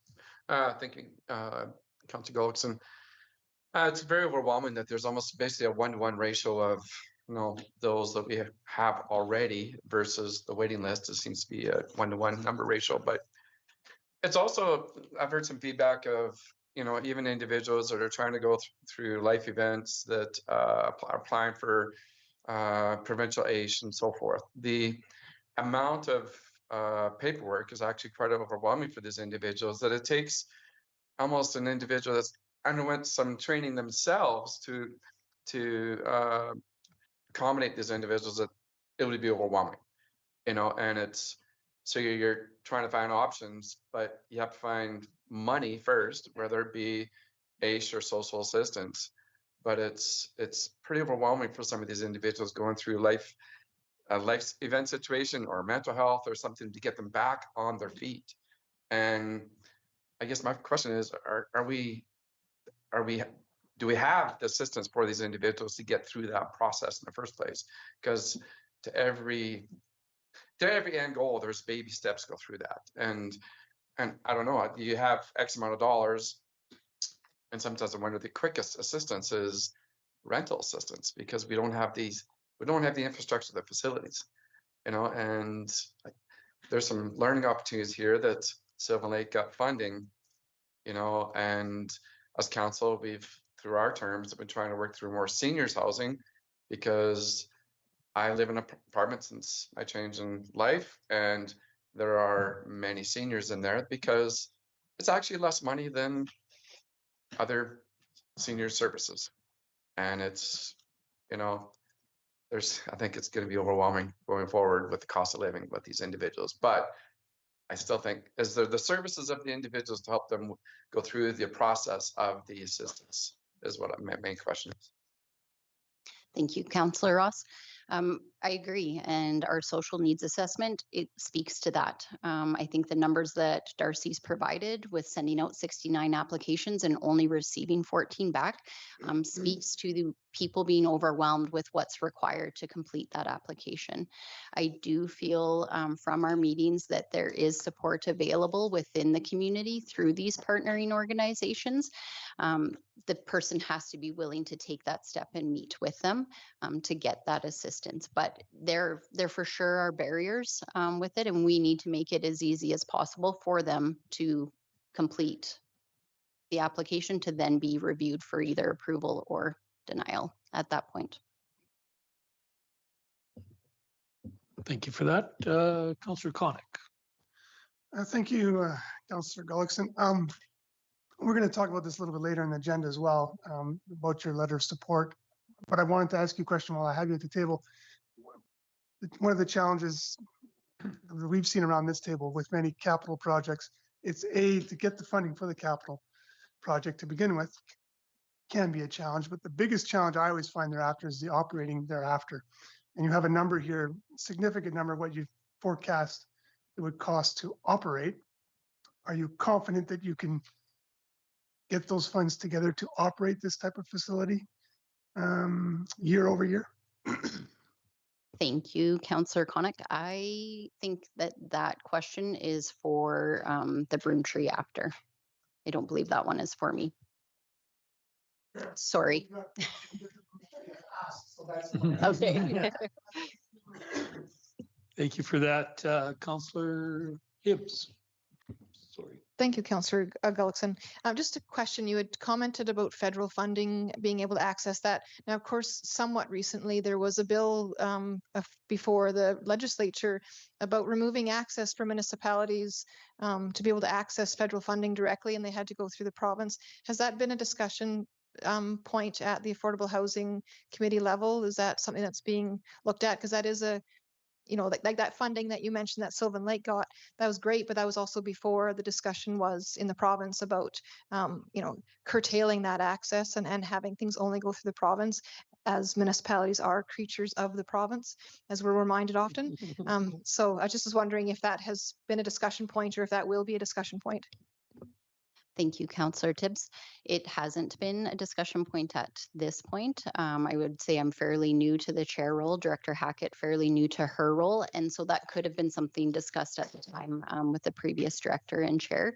Thank you, Councillor Gullickson. It's very overwhelming that there's almost basically a 1-to-1 ratio of those that we have already versus the waiting list. It seems to be a 1-to-1 number ratio, but it's also, I've heard some feedback of even individuals that are trying to go through life events that are applying for provincial aid and so forth. The amount of paperwork is actually quite overwhelming for these individuals, that it takes almost an individual that's underwent some training themselves to accommodate these individuals, that it would be overwhelming, and it's, so you're trying to find options, but you have to find money first, whether it be AISH or social assistance. But it's pretty overwhelming for some of these individuals going through life event situation or mental health or something to get them back on their feet. And I guess my question is, do we have the assistance for these individuals to get through that process in the first place? Because to every end goal, there's baby steps go through that. And I don't know, you have X amount of dollars, and sometimes I wonder the quickest assistance is rental assistance, because we don't have the infrastructure, the facilities, and there's some learning opportunities here that Sylvan Lake got funding, and as council, we've, through our terms, have been trying to work through more seniors housing, because I live in an apartment since my change in life, and there are many seniors in there, because it's actually less money than other senior services. And it's, I think it's going to be overwhelming going forward with the cost of living with these individuals. But I still think, is there the services of the individuals to help them go through the process of the assistance, is what my main question is. Thank you, Councillor Ross. I agree, and our social needs assessment, it speaks to that. I think the numbers that Darcy's provided with sending out 69 applications and only receiving 14 back speaks to the people being overwhelmed with what's required to complete that application. I do feel from our meetings that there is support available within the community through these partnering organizations. The person has to be willing to take that step and meet with them to get that assistance. But there for sure are barriers with it, and we need to make it as easy as possible for them to complete the application to then be reviewed for either approval or denial at that point. Thank you for that. Councillor Conick. Thank you, Councillor Gullickson. We're going to talk about this a little bit later in the agenda as well, about your letter of support. But I wanted to ask you a question while I have you at the table. One of the challenges that we've seen around this table with many capital projects, it's to get the funding for the capital project to begin with can be a challenge, but the biggest challenge I always find thereafter is the operating thereafter. And you have a number here, significant number of what you forecast it would cost to operate. Are you confident that you can get those funds together to operate this type of facility year over year? Thank you, Councillor Conick. I think that that question is for the broom tree after. I don't believe that one is for me. Sorry. Okay. Thank you for that, Councillor Hibbs. Sorry. Thank you, Councillor Gullickson. Just a question, you had commented about federal funding, being able to access that. Now, of course, somewhat recently, there was a bill before the legislature about removing access for municipalities to be able to access federal funding directly, and they had to go through the province. Has that been a discussion point at the Affordable Housing Committee level? Is that something that's being looked at? Because that is a, you know, like that funding that you mentioned that Sylvan Lake got, that was great, but that was also before the discussion was in the province about, you know, curtailing that access and having things only go through the province, as municipalities are creatures of the province, as we're reminded often. So I just was wondering if that has been a discussion point or if that will be a discussion point. Thank you, Councillor Tibbs. It hasn't been a discussion point at this point. I would say I'm fairly new to the chair role, Director Hackett fairly new to her role, and so that could have been something discussed at the time with the previous director and chair.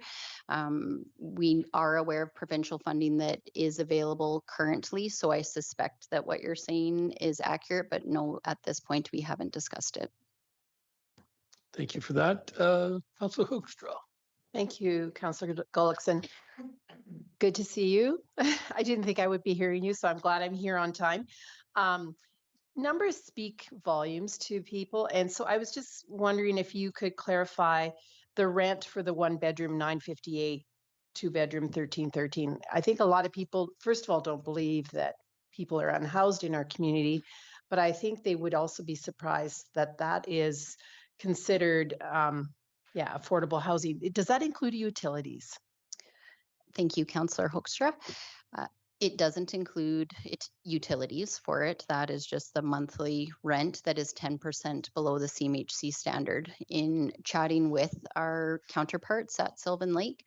We are aware of provincial funding that is available currently, so I suspect that what you're saying is accurate, but no, at this point, we haven't discussed it. Thank you for that. Councillor Hoekstra. Thank you, Councillor Gullickson. Good to see you. I didn't think I would be hearing you, so I'm glad I'm here on time. Numbers speak volumes to people, and so I was just wondering if you could clarify the rent for the 1-bedroom 958, 2-bedroom 1313. I think a lot of people, first of all, don't believe that people are unhoused in our community, but I think they would also be surprised that that is considered affordable housing. Does that include utilities? Thank you, Councillor Hoekstra. It doesn't include utilities for it. That is just the monthly rent that is 10% below the CMHC standard. In chatting with our counterparts at Sylvan Lake,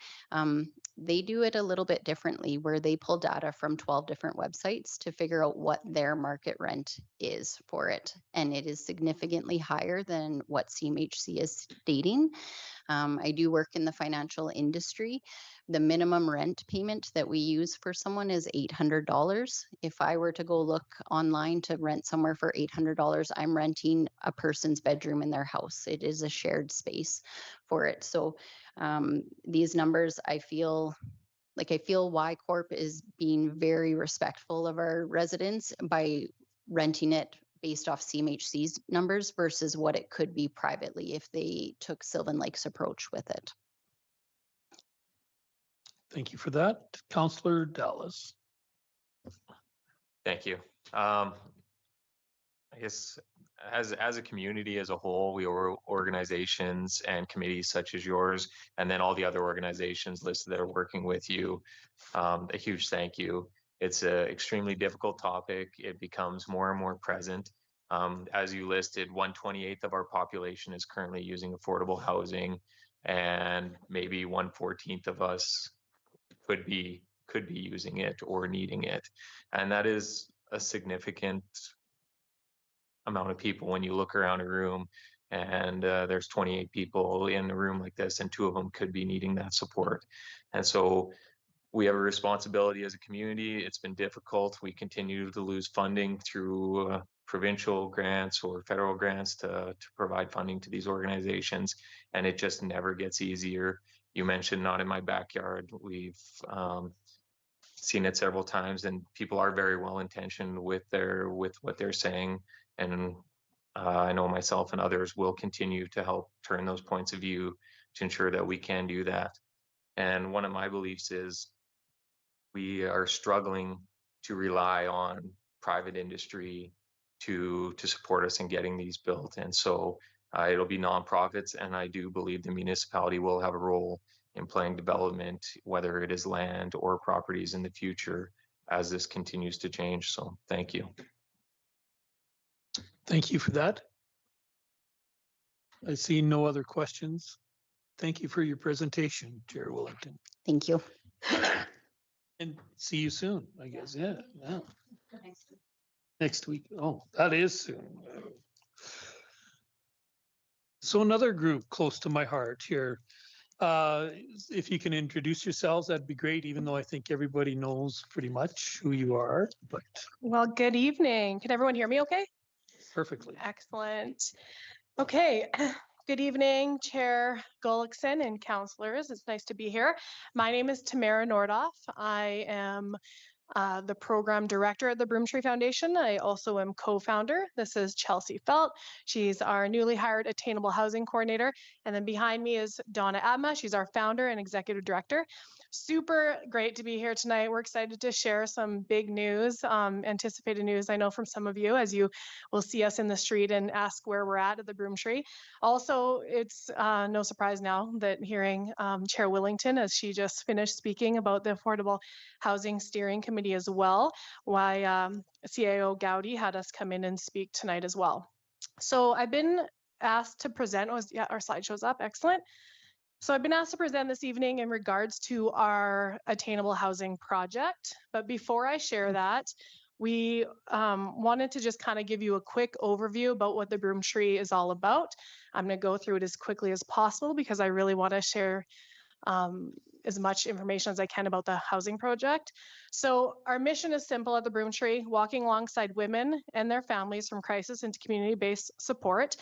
they do it a little bit differently, where they pull data from 12 different websites to figure out what their market rent is for it. And it is significantly higher than what CMHC is stating. I do work in the financial industry. The minimum rent payment that we use for someone is $800. If I were to go look online to rent somewhere for $800, I'm renting a person's bedroom in their house. It is a shared space for it. So these numbers, I feel Y Corp is being very respectful of our residents by renting it based off CMHC's numbers versus what it could be privately if they took Sylvan Lake's approach with it. Thank you for that. Councillor Dallas. Thank you. I guess as a community as a whole, we are organizations and committees such as yours, and then all the other organizations listed that are working with you. A huge thank you. It's an extremely difficult topic. It becomes more and more present. As you listed, 1/28 of our population is currently using affordable housing, and maybe 1/14 of us could be using it or needing it. And that is a significant amount of people when you look around a room and there's 28 people in a room like this, and 2 of them could be needing that support. And so we have a responsibility as a community. It's been difficult. We continue to lose funding through provincial grants or federal grants to provide funding to these organizations, and it just never gets easier. you mentioned Not in My Backyard. We've seen it several times, and people are very well intentioned with what they're saying. And I know myself and others will continue to help turn those points of view to ensure that we can do that. And one of my beliefs is we are struggling to rely on private industry to support us in getting these built. And so it'll be nonprofits, and I do believe the municipality will have a role in playing development, whether it is land or properties in the future as this continues to change. So thank you. Thank you for that. I see no other questions. Thank you for your presentation, Chair Willington. Thank you. And see you soon, I guess. Yeah. Next week. Oh, that is soon. So another group close to my heart here. If you can introduce yourselves, that'd be great, even though I think everybody knows pretty much who you are, but Well, good evening. Can everyone hear me okay? perfectly. Excellent. Okay. Good evening, Chair Gullickson and councillors. It's nice to be here. My name is Tamara Nordoff. I am the program director at the Broomtree Foundation. I also am co-founder. This is Chelsea Felt. She's our newly hired Attainable Housing Coordinator. And then behind me is Donna Abma. She's our founder and executive director. Super great to be here tonight. We're excited to share some big news, anticipated news, I know from some of you, as you will see us in the street and ask where we're at the Broomtree. Also, it's no surprise now that hearing Chair Willington, as she just finished speaking about the Affordable Housing Steering Committee as well, why CAO Gowdy had us come in and speak tonight as well. So I've been asked to present, yeah, our slideshow's up, excellent. So I've been asked to present this evening in regards to our Attainable Housing project. But before I share that, we wanted to just kind of give you a quick overview about what the Broomtree is all about. I'm going to go through it as quickly as possible because I really want to share as much information as I can about the housing project. So our mission is simple at the Broomtree, walking alongside women and their families from crisis into community-based support.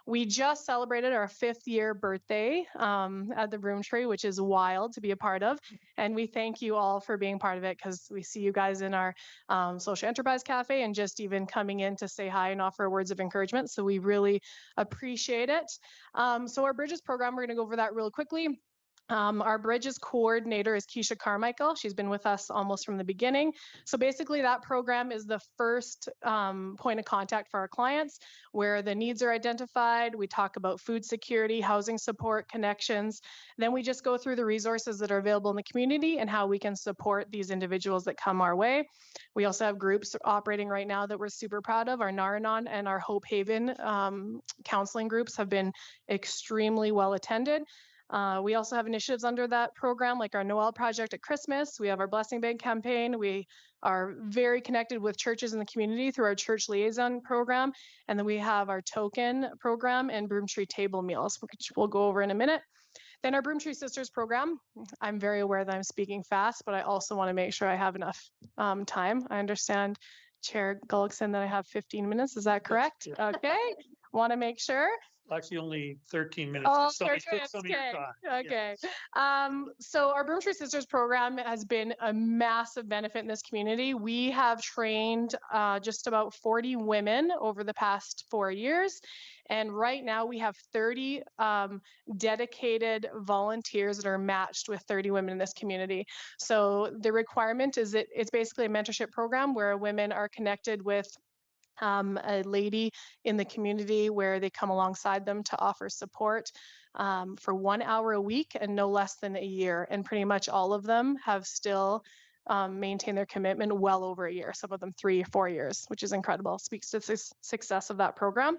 We just celebrated our 5th year birthday at the Broomtree, which is wild to be a part of. And we thank you all for being part of it because we see you guys in our Social Enterprise Cafe and just even coming in to say hi and offer words of encouragement. So we really appreciate it. So our Bridges program, we're going to go over that real quickly. Our Bridges coordinator is Keisha Carmichael. She's been with us almost from the beginning. So basically that program is the first point of contact for our clients where the needs are identified. We talk about food security, housing support, connections. Then we just go through the resources that are available in the community and how we can support these individuals that come our way. We also have groups operating right now that we're super proud of. Our Naranon and our Hope Haven counseling groups have been extremely well attended. We also have initiatives under that program, like our Noel Project at Christmas. We have our Blessing Bank campaign. We are very connected with churches in the community through our church liaison program. And then we have our token program and Broomtree table meals, which we'll go over in a minute. Then our Broomtree Sisters program. I'm very aware that I'm speaking fast, but I also want to make sure I have enough time. I understand, Chair Gullickson, that I have 15 minutes. Is that correct? Yeah. Okay. Want to make sure. Actually, only 13 minutes. Oh, Somebody 13 took some of your minutes, time. okay. Yeah. So our Broomtree Sisters program has been a massive benefit in this community. We have trained just about 40 women over the past 4 years. And right now we have 30 dedicated volunteers that are matched with 30 women in this community. So the requirement is that it's basically a mentorship program where women are connected with a lady in the community where they come alongside them to offer support for 1 hour a week and no less than a year. And pretty much all of them have still maintained their commitment well over a year, some of them 3 or 4 years, which is incredible. Speaks to the success of that program.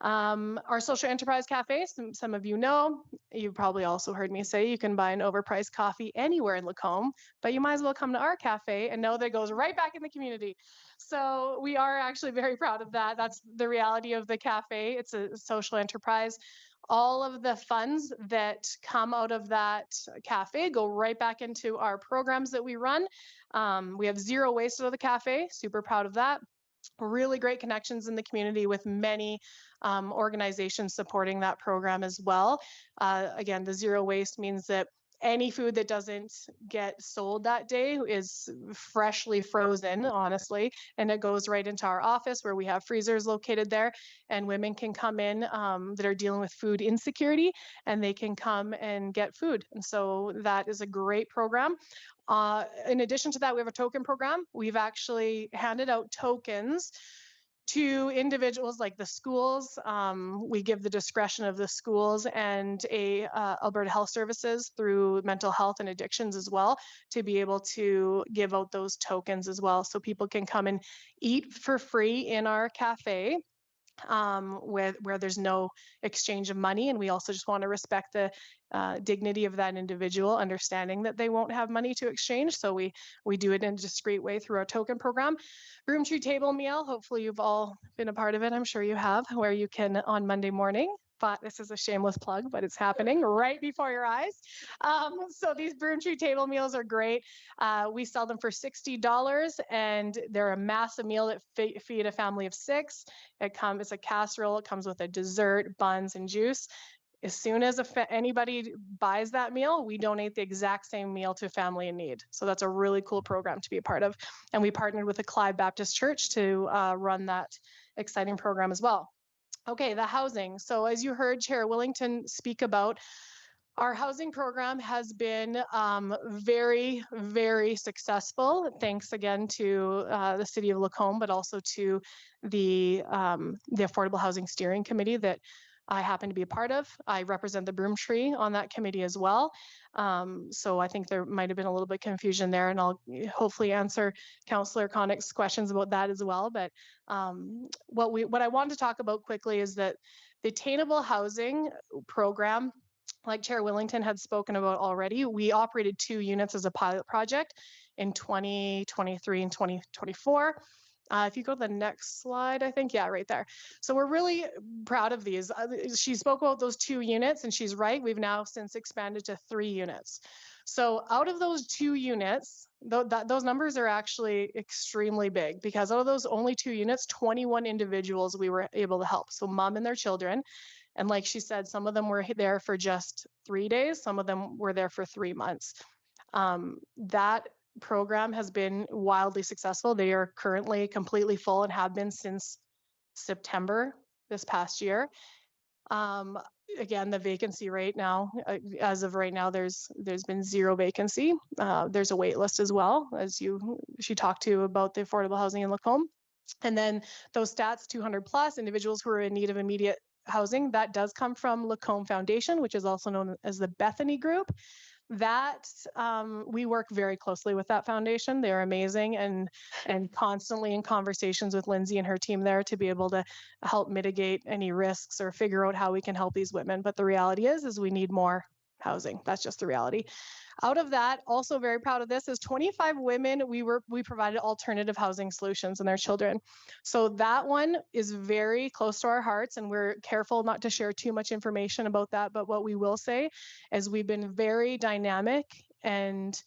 Our Social Enterprise Cafe, some of you know, you've probably also heard me say you can buy an overpriced coffee anywhere in Lacombe, but you might as well come to our cafe and know that it goes right back in the community. So we are actually very proud of that. That's the reality of the cafe. It's a social enterprise. All of the funds that come out of that cafe go right back into our programs that we run. We have zero waste out of the cafe, super proud of that. Really great connections in the community with many organizations supporting that program as well. Again, the zero waste means that any food that doesn't get sold that day is freshly frozen, honestly, and it goes right into our office where we have freezers located there, and women can come in that are dealing with food insecurity, and they can come and get food. And so that is a great program. In addition to that, we have a token program. We've actually handed out tokens to individuals like the schools. We give the discretion of the schools and Alberta Health Services through mental health and addictions as well to be able to give out those tokens as well. So people can come and eat for free in our cafe where there's no exchange of money. And we also just want to respect the dignity of that individual, understanding that they won't have money to exchange. So we do it in a discreet way through our token program. Broomtree Table Meal, hopefully you've all been a part of it. I'm sure you have, where you can on Monday morning. But this is a shameless plug, but it's happening right before your eyes. So these Broomtree Table Meals are great. We sell them for $60, and they're a massive meal that feed a family of 6. It's a casserole. It comes with a dessert, buns, and juice. As soon as anybody buys that meal, we donate the exact same meal to a family in need. So that's a really cool program to be a part of. And we partnered with the Clive Baptist Church to run that exciting program as well. Okay, the housing. So as you heard Chair Willington speak about, our housing program has been very, very successful. Thanks again to the City of Lacombe, but also to the Affordable Housing Steering Committee that I happen to be a part of. I represent the Broomtree on that committee as well. So I think there might have been a little bit of confusion there, and I'll hopefully answer Councillor Connick's questions about that as well. But what I want to talk about quickly is that the attainable housing program, like Chair Willington had spoken about already, we operated 2 units as a pilot project in 2023 and 2024. If you go to the next slide, I think, yeah, right there. So we're really proud of these. She spoke about those 2 units, and she's right. We've now since expanded to 3 units. So out of those 2 units, those numbers are actually extremely big, because out of those only 2 units, 21 individuals we were able to help. So mom and their children. And like she said, some of them were there for just 3 days. Some of them were there for 3 months. That program has been wildly successful. They are currently completely full and have been since September this past year. Again, the vacancy rate now, as of right now, there's been 0 vacancy. There's a wait list as well, as she talked to about the affordable housing in Lacombe. And then those stats, 200 plus individuals who are in need of immediate housing, that does come from Lacombe Foundation, which is also known as the Bethany Group. That we work very closely with that foundation. They're amazing and constantly in conversations with Lindsay and her team there to be able to help mitigate any risks or figure out how we can help these women. But the reality is we need more housing. That's just the reality. Out of that, also very proud of this, is 25 women we provided alternative housing solutions and their children. So that one is very close to our hearts, and we're careful not to share too much information about that. But what we will say is we've been very dynamic and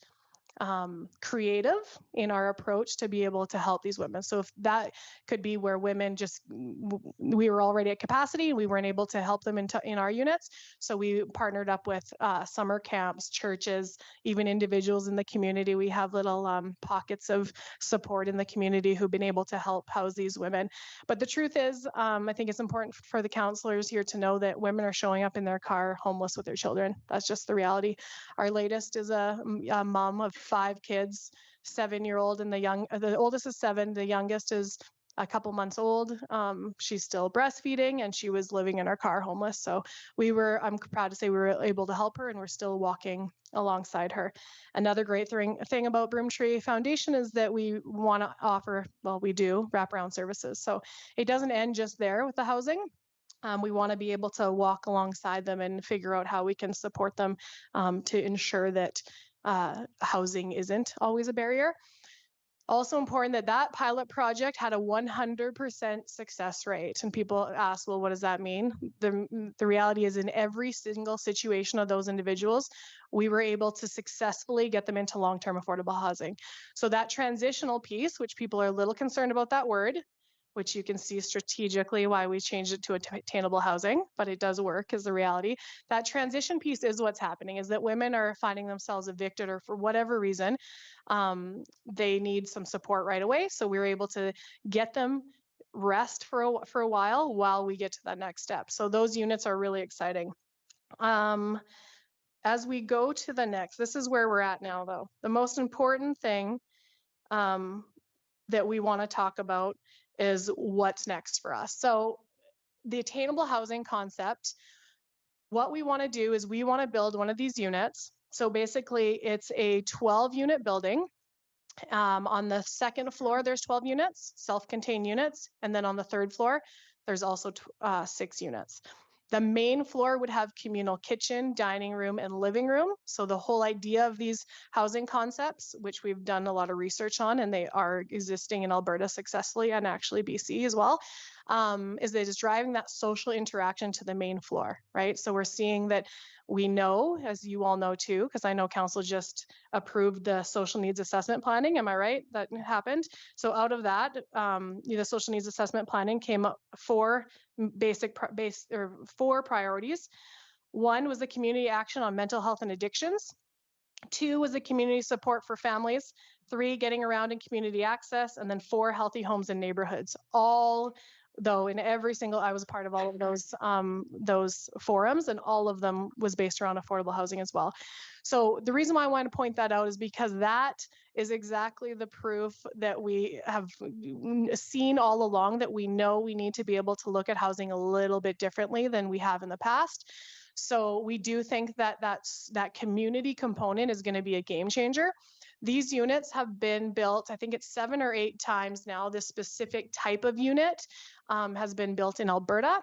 creative in our approach to be able to help these women. So if that could be where women we were already at capacity and we weren't able to help them in our units. So we partnered up with summer camps, churches, even individuals in the community. We have little pockets of support in the community who've been able to help house these women. But the truth is, I think it's important for the councillors here to know that women are showing up in their car homeless with their children. That's just the reality. Our latest is a mom of 5 kids, 7-year-old, and the oldest is 7. The youngest is a couple months old. She's still breastfeeding, and she was living in our car homeless. So I'm proud to say we were able to help her, and we're still walking alongside her. Another great thing about Broomtree Foundation is that we want to offer, well, we do wraparound services. So it doesn't end just there with the housing. We want to be able to walk alongside them and figure out how we can support them to ensure that housing isn't always a barrier. Also important that pilot project had a 100% success rate. And people ask, well, what does that mean? The reality is, in every single situation of those individuals, we were able to successfully get them into long-term affordable housing. So that transitional piece, which people are a little concerned about that word, which you can see strategically why we changed it to attainable housing, but it does work is the reality. That transition piece is what's happening, is that women are finding themselves evicted or for whatever reason, they need some support right away. So we were able to get them rest for a while we get to that next step. So those units are really exciting. As we go to the next, this is where we're at now though. The most important thing that we want to talk about is what's next for us. So the attainable housing concept, what we want to do is we want to build one of these units. So basically it's a 12 unit building. On the second floor, there's 12 units, self-contained units. And then on the third floor, there's also 6 units. The main floor would have communal kitchen, dining room, and living room. So the whole idea of these housing concepts, which we've done a lot of research on, and they are existing in Alberta successfully and actually BC as well, is that it's driving that social interaction to the main floor, right? So we're seeing that we know, as you all know too, because I know council just approved the social needs assessment planning. Am I right? That happened. So out of that, the social needs assessment planning came up 4 priorities. 1 was the community action on mental health and addictions. 2 was the community support for families. 3, getting around in community access, and then 4, healthy homes and neighborhoods. All though in every single, I was a part of all of those forums, and all of them was based around affordable housing as well. So the reason why I want to point that out is because that is exactly the proof that we have seen all along, that we know we need to be able to look at housing a little bit differently than we have in the past. So we do think that that community component is going to be a game changer. These units have been built, I think it's 7 or 8 times now. This specific type of unit has been built in Alberta.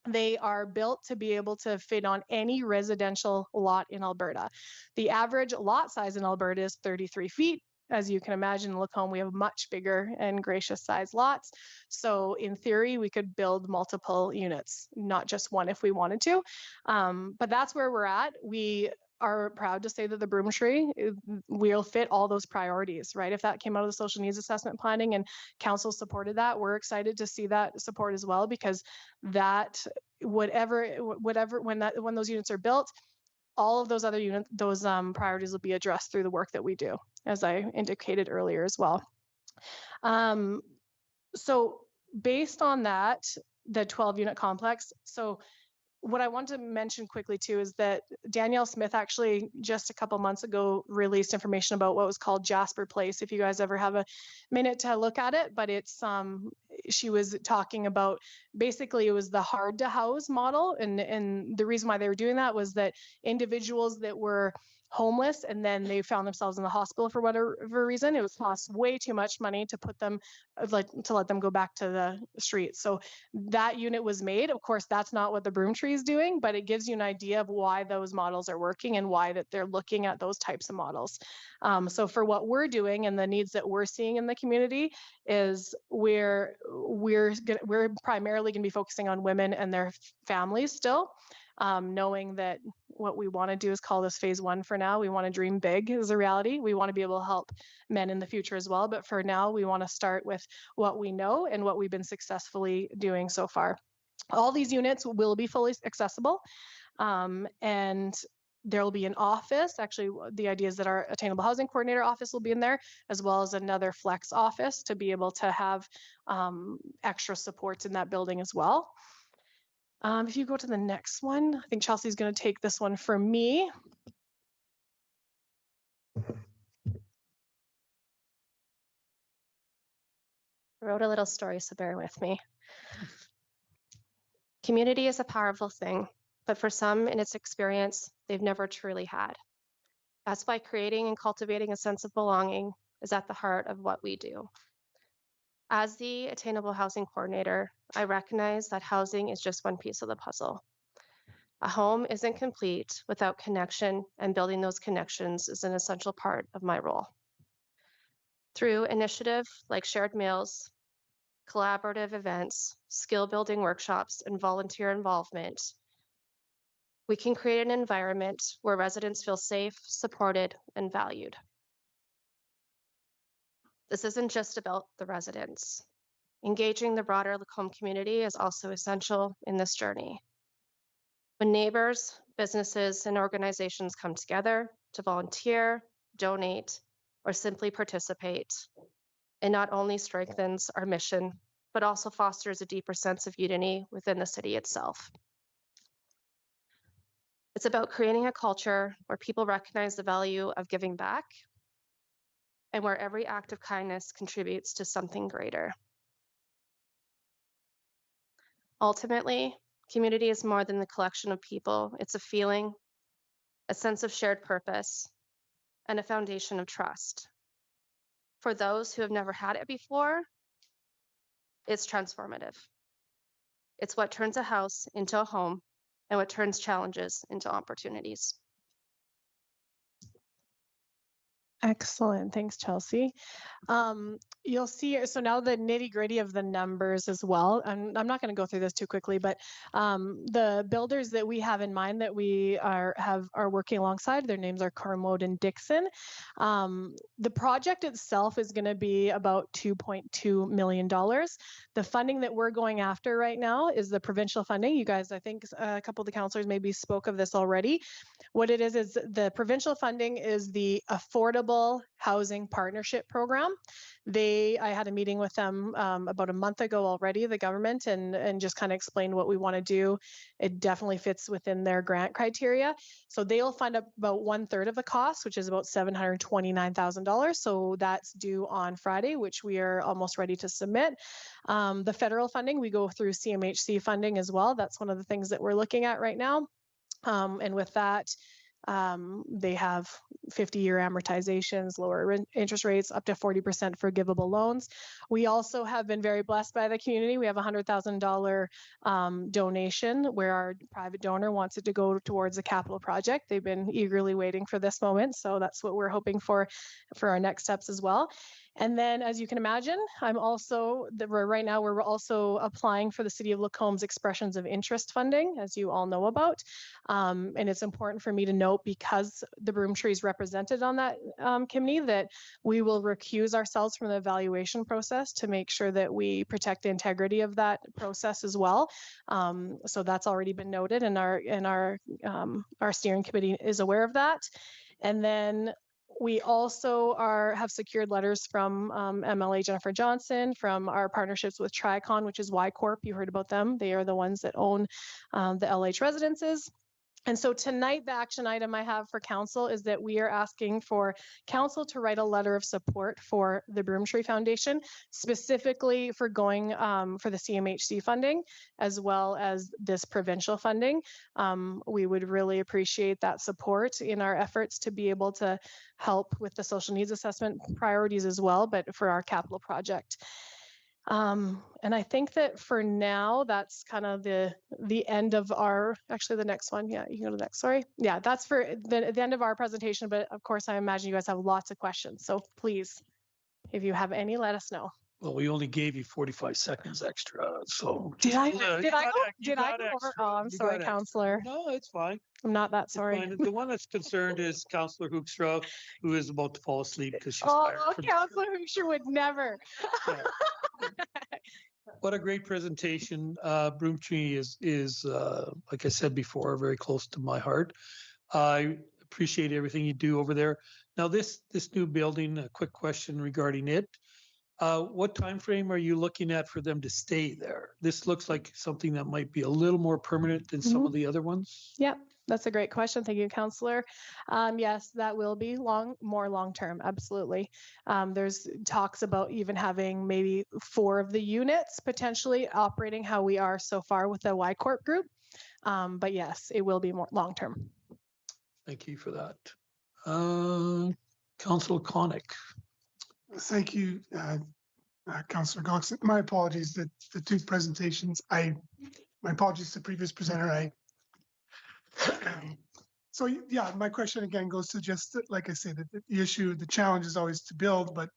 They are built to be able to fit on any residential lot in Alberta. The average lot size in Alberta is 33 feet. As you can imagine, in Lacombe, we have much bigger and gracious size lots. So in theory, we could build multiple units, not just one if we wanted to. But that's where we're at. We are proud to say that the Broomtree will fit all those priorities, right? If that came out of the social needs assessment planning and council supported that, we're excited to see that support as well, because that when those units are built, all of those other units, those priorities will be addressed through the work that we do, as I indicated earlier as well. So based on that, the 12 unit complex, so what I want to mention quickly too is that Danielle Smith actually just a couple months ago released information about what was called Jasper Place, if you guys ever have a minute to look at it. But it's she was talking about, basically it was the hard to house model, and the reason why they were doing that was that individuals that were homeless and then they found themselves in the hospital for whatever reason, it would cost way too much money to put them, to let them go back to the streets. So that unit was made. Of course, that's not what the Broomtree is doing, but it gives you an idea of why those models are working and why that they're looking at those types of models. So for what we're doing and the needs that we're seeing in the community is we're primarily going to be focusing on women and their families still. Knowing that what we want to do is call this phase 1 for now. We want to dream big as a reality. We want to be able to help men in the future as well. But for now, we want to start with what we know and what we've been successfully doing so far. All these units will be fully accessible. And there will be an office. Actually, the idea is that our attainable housing coordinator office will be in there, as well as another flex office to be able to have extra supports in that building as well. If you go to the next one, I think Chelsea's going to take this one from me. I wrote a little story, so bear with me. Community is a powerful thing, but for some in its experience, they've never truly had. That's why creating and cultivating a sense of belonging is at the heart of what we do. As the Attainable Housing Coordinator, I recognize that housing is just one piece of the puzzle. A home isn't complete without connection, and building those connections is an essential part of my role. Through initiative like shared meals, collaborative events, skill building workshops, and volunteer involvement, we can create an environment where residents feel safe, supported, and valued. This isn't just about the residents. engaging the broader Lacombe community is also essential in this journey. When neighbors, businesses, and organizations come together to volunteer, donate, or simply participate, it not only strengthens our mission, but also fosters a deeper sense of unity within the city itself. It's about creating a culture where people recognize the value of giving back and where every act of kindness contributes to something greater. Ultimately, community is more than the collection of people. It's a feeling, a sense of shared purpose, and a foundation of trust. For those who have never had it before, it's transformative. It's what turns a house into a home and what turns challenges into opportunities. Excellent. Thanks, Chelsea. You'll see, so now the nitty gritty of the numbers as well. And I'm not going to go through this too quickly, but the builders that we have in mind that we are working alongside, their names are Kermode and Dixon. The project itself is going to be about $2.2 million. The funding that we're going after right now is the provincial funding. You guys, I think a couple of the councillors maybe spoke of this already. What it is the provincial funding is the Affordable Housing Partnership Program. I had a meeting with them about a month ago already, the government, and just kind of explained what we want to do. It definitely fits within their grant criteria. So they'll fund about 1/3 of the cost, which is about $729,000. So that's due on Friday, which we are almost ready to submit. The federal funding, we go through CMHC funding as well. That's one of the things that we're looking at right now. And with that, they have 50-year amortizations, lower interest rates, up to 40% forgivable loans. We also have been very blessed by the community. We have a $100,000 donation where our private donor wants it to go towards a capital project. They've been eagerly waiting for this moment. So that's what we're hoping for our next steps as well. And then, as you can imagine, right now we're also applying for the City of Lacombe's Expressions of Interest funding, as you all know about. And it's important for me to note, because the Broomtree is represented on that committee, that we will recuse ourselves from the evaluation process to make sure that we protect the integrity of that process as well. So that's already been noted, and our steering committee is aware of that. And then we also have secured letters from MLA Jennifer Johnson, from our partnerships with Tricon, which is Y Corp. You heard about them. They are the ones that own the LH residences. And so tonight, the action item I have for council is that we are asking for council to write a letter of support for the Broomtree Foundation, specifically for going for the CMHC funding, as well as this provincial funding. We would really appreciate that support in our efforts to be able to help with the social needs assessment priorities as well, but for our capital project. And I think that for now, that's kind of the end of actually the next one. Yeah, you can go to the next, sorry. Yeah, that's for the end of our presentation, but of course, I imagine you guys have lots of questions. So please, if you have any, let us know. Well, we only gave you 45 seconds extra, so. Did I You go got over? extra. Oh, I'm You sorry, got extra. Counselor. No, it's fine. I'm not that It's sorry. fine. The one that's concerned is Councillor Hoekstra, who is about to fall asleep because she's Oh, tired. from- Counselor Hoekstra would never. Yeah. What a great presentation. Broomtree is like I said before, very close to my heart. I appreciate everything you do over there. Now, this new building, a quick question regarding it. What time frame are you looking at for them to stay there? This looks like something that might be a little more permanent than some of the other ones. Yep, that's a great question. Thank you, Counselor. Yes, that will be more long-term, absolutely. There's talks about even having maybe 4 of the units potentially operating how we are so far with the Y Corp group. But yes, it will be more long-term. Thank you for that. Councillor Koenig. Thank you, Councillor Gullickson. My apologies that the 2 presentations, my apologies to the previous presenter. So yeah, my question again goes to just, like I said, the challenge is always to build, but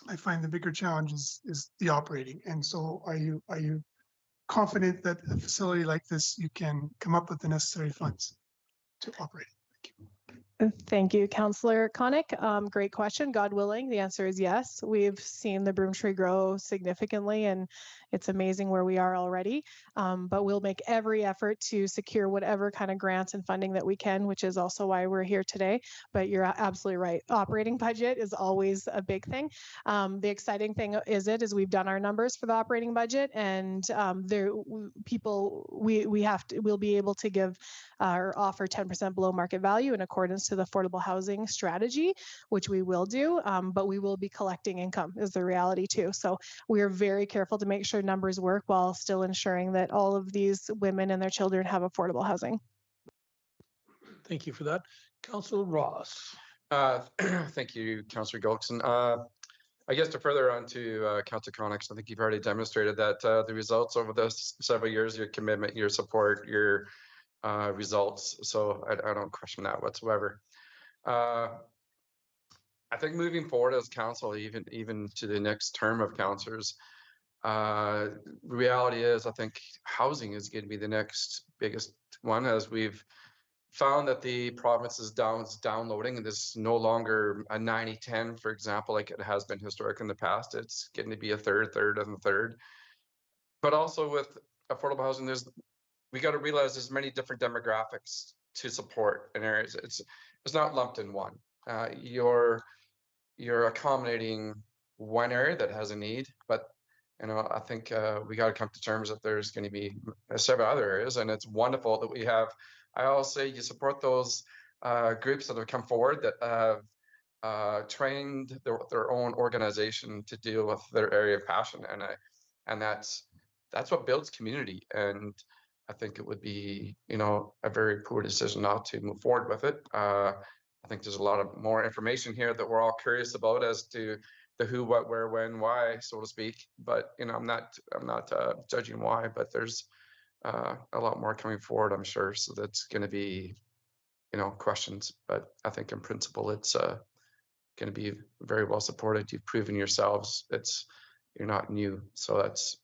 I find the bigger challenge is the operating. And so are you confident that a facility like this, you can come up with the necessary funds to operate? Thank you. Thank you, Councillor Connick. Great question. God willing, the answer is yes. We've seen the broom tree grow significantly, and it's amazing where we are already. But we'll make every effort to secure whatever kind of grants and funding that we can, which is also why we're here today. But you're absolutely right. Operating budget is always a big thing. The exciting thing is we've done our numbers for the operating budget, and we'll be able to give or offer 10% below market value in accordance to the affordable housing strategy, which we will do, but we will be collecting income is the reality too. So we are very careful to make sure numbers work while still ensuring that all of these women and their children have affordable housing. Thank you for that. Councillor Ross. Thank you, Councillor Gullickson. I guess to further on to Councillor Connick, I think you've already demonstrated that the results over the several years, your commitment, your support, your results. So I don't question that whatsoever. I think moving forward as council, even to the next term of councillors, reality is I think housing is going to be the next biggest one, as we've found that the province is downloading, and this is no longer a 90-10, for example, like it has been historic in the past. It's getting to be a third, and a third. But also with affordable housing, we got to realize there's many different demographics to support in areas. It's not lumped in one. You're accommodating one area that has a need, but I think we got to come to terms that there's going to be several other areas, and it's wonderful that we have. I always say you support those groups that have come forward that have trained their own organization to deal with their area of passion, and that's what builds community. And I think it would be, a very poor decision not to move forward with it. I think there's a lot of more information here that we're all curious about as to the who, what, where, when, why, so to speak. But I'm not judging why, but there's a lot more coming forward, I'm sure. So that's going to be, questions. But I think in principle, it's going to be very well supported. You've proven yourselves. You're not new, so that's.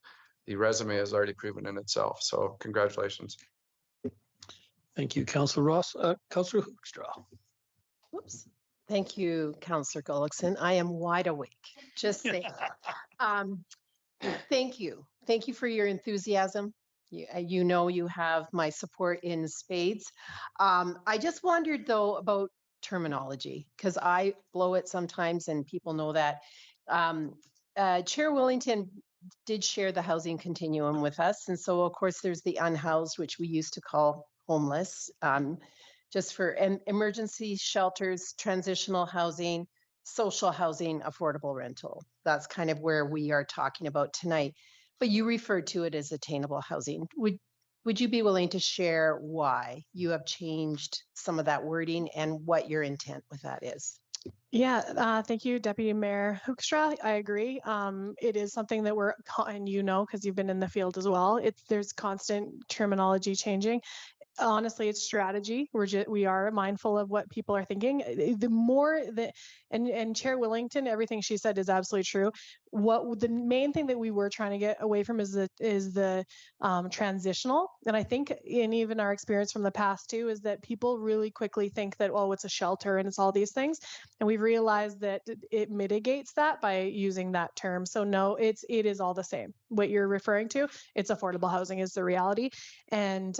The resume has already proven in itself. So congratulations. Thank you, Councillor Ross. Councillor Hoekstra. Whoops. Thank you, Councillor Gullickson. I am wide awake. Just saying. Thank you. Thank you for your enthusiasm. You have my support in spades. I just wondered though about terminology, because I blow it sometimes and people know that. Chair Willington did share the housing continuum with us. And so, of course, there's the unhoused, which we used to call homeless, just for emergency shelters, transitional housing, social housing, affordable rental. That's kind of where we are talking about tonight. But you referred to it as attainable housing. Would you be willing to share why you have changed some of that wording and what your intent with that is? Yeah, thank you, Deputy Mayor Hoekstra. I agree. It is something that and because you've been in the field as well, there's constant terminology changing. Honestly, it's strategy. We are mindful of what people are thinking. The more that, and Chair Willington, everything she said is absolutely true. What the main thing that we were trying to get away from is the transitional. And I think in even our experience from the past too, is that people really quickly think that, well, it's a shelter and it's all these things. And we've realized that it mitigates that by using that term. So no, it is all the same. What you're referring to, it's affordable housing is the reality. And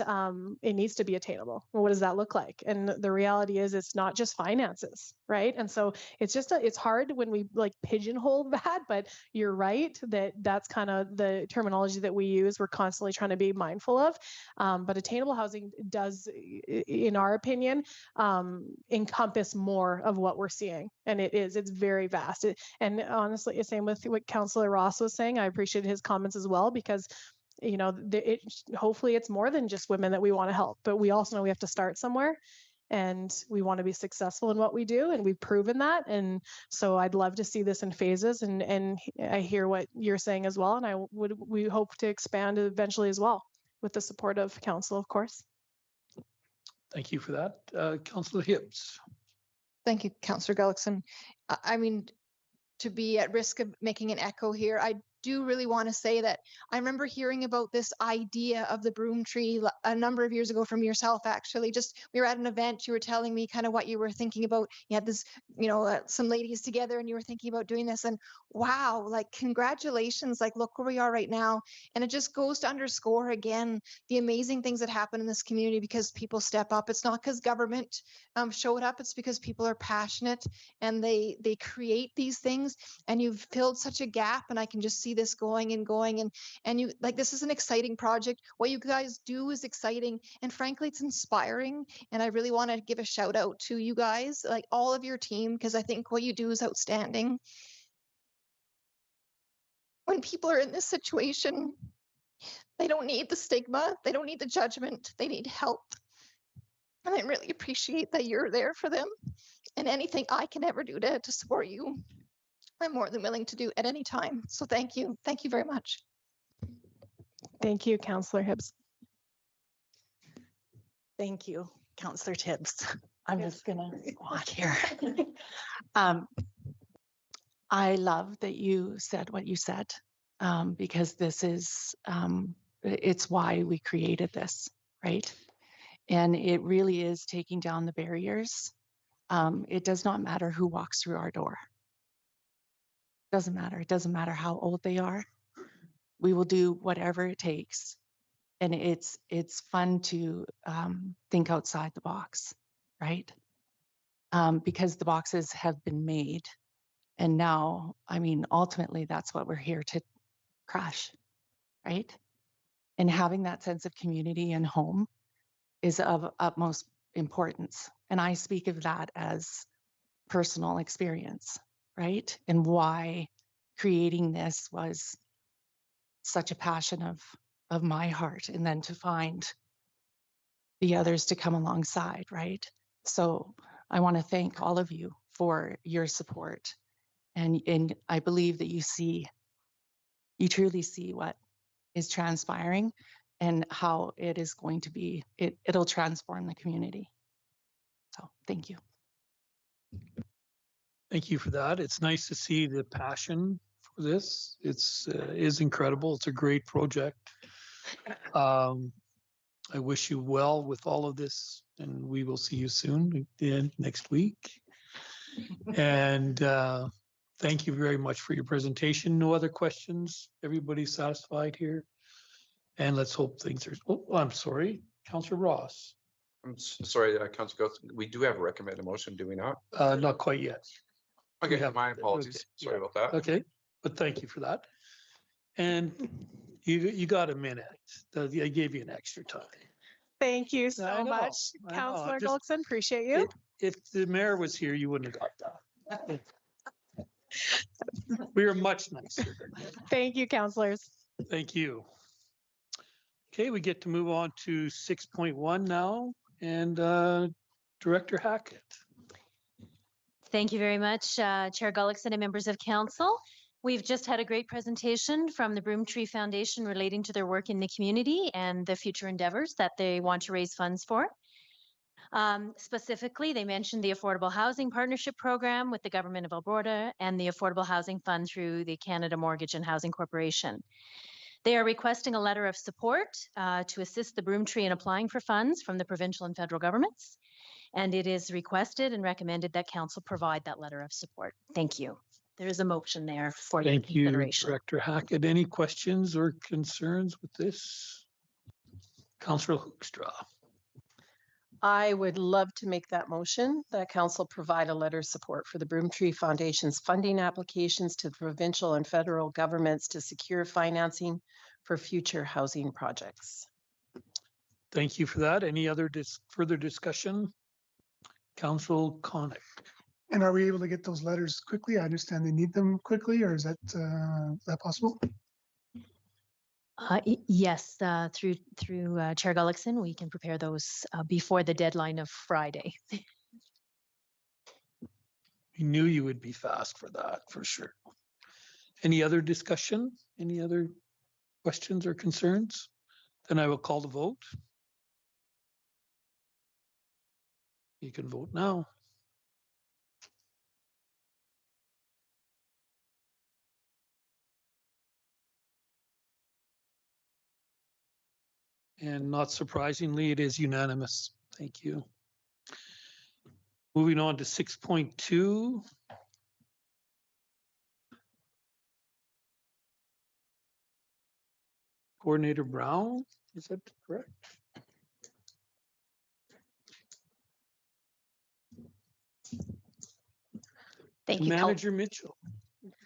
it needs to be attainable. Well, what does that look like? And the reality is it's not just finances, right? And so it's hard when we pigeonhole that, but you're right that that's kind of the terminology that we use. We're constantly trying to be mindful of, but attainable housing does, in our opinion, encompass more of what we're seeing. And it's very vast. And honestly, same with what Councillor Ross was saying. I appreciate his comments as well, because hopefully it's more than just women that we want to help, but we also know we have to start somewhere, and we want to be successful in what we do, and we've proven that. And so I'd love to see this in phases, and I hear what you're saying as well, and we hope to expand eventually as well with the support of council, of course. Thank you for that. Councillor Hibbs. Thank you, Councillor Gullickson. I mean, to be at risk of making an echo here, do really want to say that I remember hearing about this idea of the broom tree a number of years ago from yourself, actually. Just we were at an event, you were telling me kind of what you were thinking about. You had this, some ladies together and you were thinking about doing this. And wow, like congratulations, like look where we are right now. And it just goes to underscore again the amazing things that happen in this community because people step up. It's not because government showed up, it's because people are passionate and they create these things. And you've filled such a gap, and I can just see this going and going. And you like this is an exciting project. What you guys do is exciting, and frankly, it's inspiring. And I really want to give a shout out to you guys, like all of your team, because I think what you do is outstanding. When people are in this situation, they don't need the stigma, they don't need the judgment, they need help. And I really appreciate that you're there for them. And anything I can ever do to support you, I'm more than willing to do at any time. So thank you. Thank you very much. Thank you, Councillor Hibbs. Thank you, Councillor Tibbs. I'm just gonna walk here. I love that you said what you said, because this is, it's why we created this, right? And it really is taking down the barriers. It does not matter who walks through our door. Doesn't matter. It doesn't matter how old they are. We will do whatever it takes. And it's fun to think outside the box, right? Because the boxes have been made. And now, I mean, ultimately, that's what we're here to crush, right? And having that sense of community and home is of utmost importance. And I speak of that as personal experience, right? And why creating this was such a passion of my heart, and then to find the others to come alongside, right? So I want to thank all of you for your support. And I believe that you truly see what is transpiring and how it is going to be, it'll transform the community. So thank you. Thank you for that. It's nice to see the passion for this. It's is incredible. It's a great project. I wish you well with all of this, and we will see you soon, next week. And thank you very much for your presentation. No other questions? Everybody's satisfied here? And let's hope things are, oh, I'm sorry, Councillor Ross. I'm sorry, Councillor Goth, we do have a recommended motion, do we not? Not quite yet. Okay, have- my apologies. okay, Sorry yeah. about that. Okay, but thank you for that. And you got a minute. I gave you an extra time. Thank you I so know, much, I know, Councillor just- Gullickson. Appreciate you. If the mayor was here, you wouldn't have got that. We are much nicer. Thank you, councillors. Thank you. Okay, we get to move on to 6.1 now, and Director Hackett. Thank you very much, Chair Gullickson and members of council. We've just had a great presentation from the Broomtree Foundation relating to their work in the community and the future endeavors that they want to raise funds for. Specifically, they mentioned the Affordable Housing Partnership Program with the Government of Alberta and the Affordable Housing Fund through the Canada Mortgage and Housing Corporation. They are requesting a letter of support to assist the Broomtree in applying for funds from the provincial and federal governments. And it is requested and recommended that council provide that letter of support. Thank you. There is a motion there for your Thank you, consideration. Director Hackett. Any questions or concerns with this? Councillor Hoekstra. I would love to make that motion that council provide a letter of support for the Broomtree Foundation's funding applications to the provincial and federal governments to secure financing for future housing projects. Thank you for that. Any other further discussion? Council Conick. And are we able to get those letters quickly? I understand they need them quickly, or is that possible? Yes, through Chair Gullickson, we can prepare those before the deadline of Friday. We knew you would be fast for that, for sure. Any other discussion? Any other questions or concerns? Then I will call the vote. You can vote now. And not surprisingly, it is unanimous. Thank you. Moving on to 6.2. Coordinator Brown, is that correct? Thank And you, Manager Mitchell.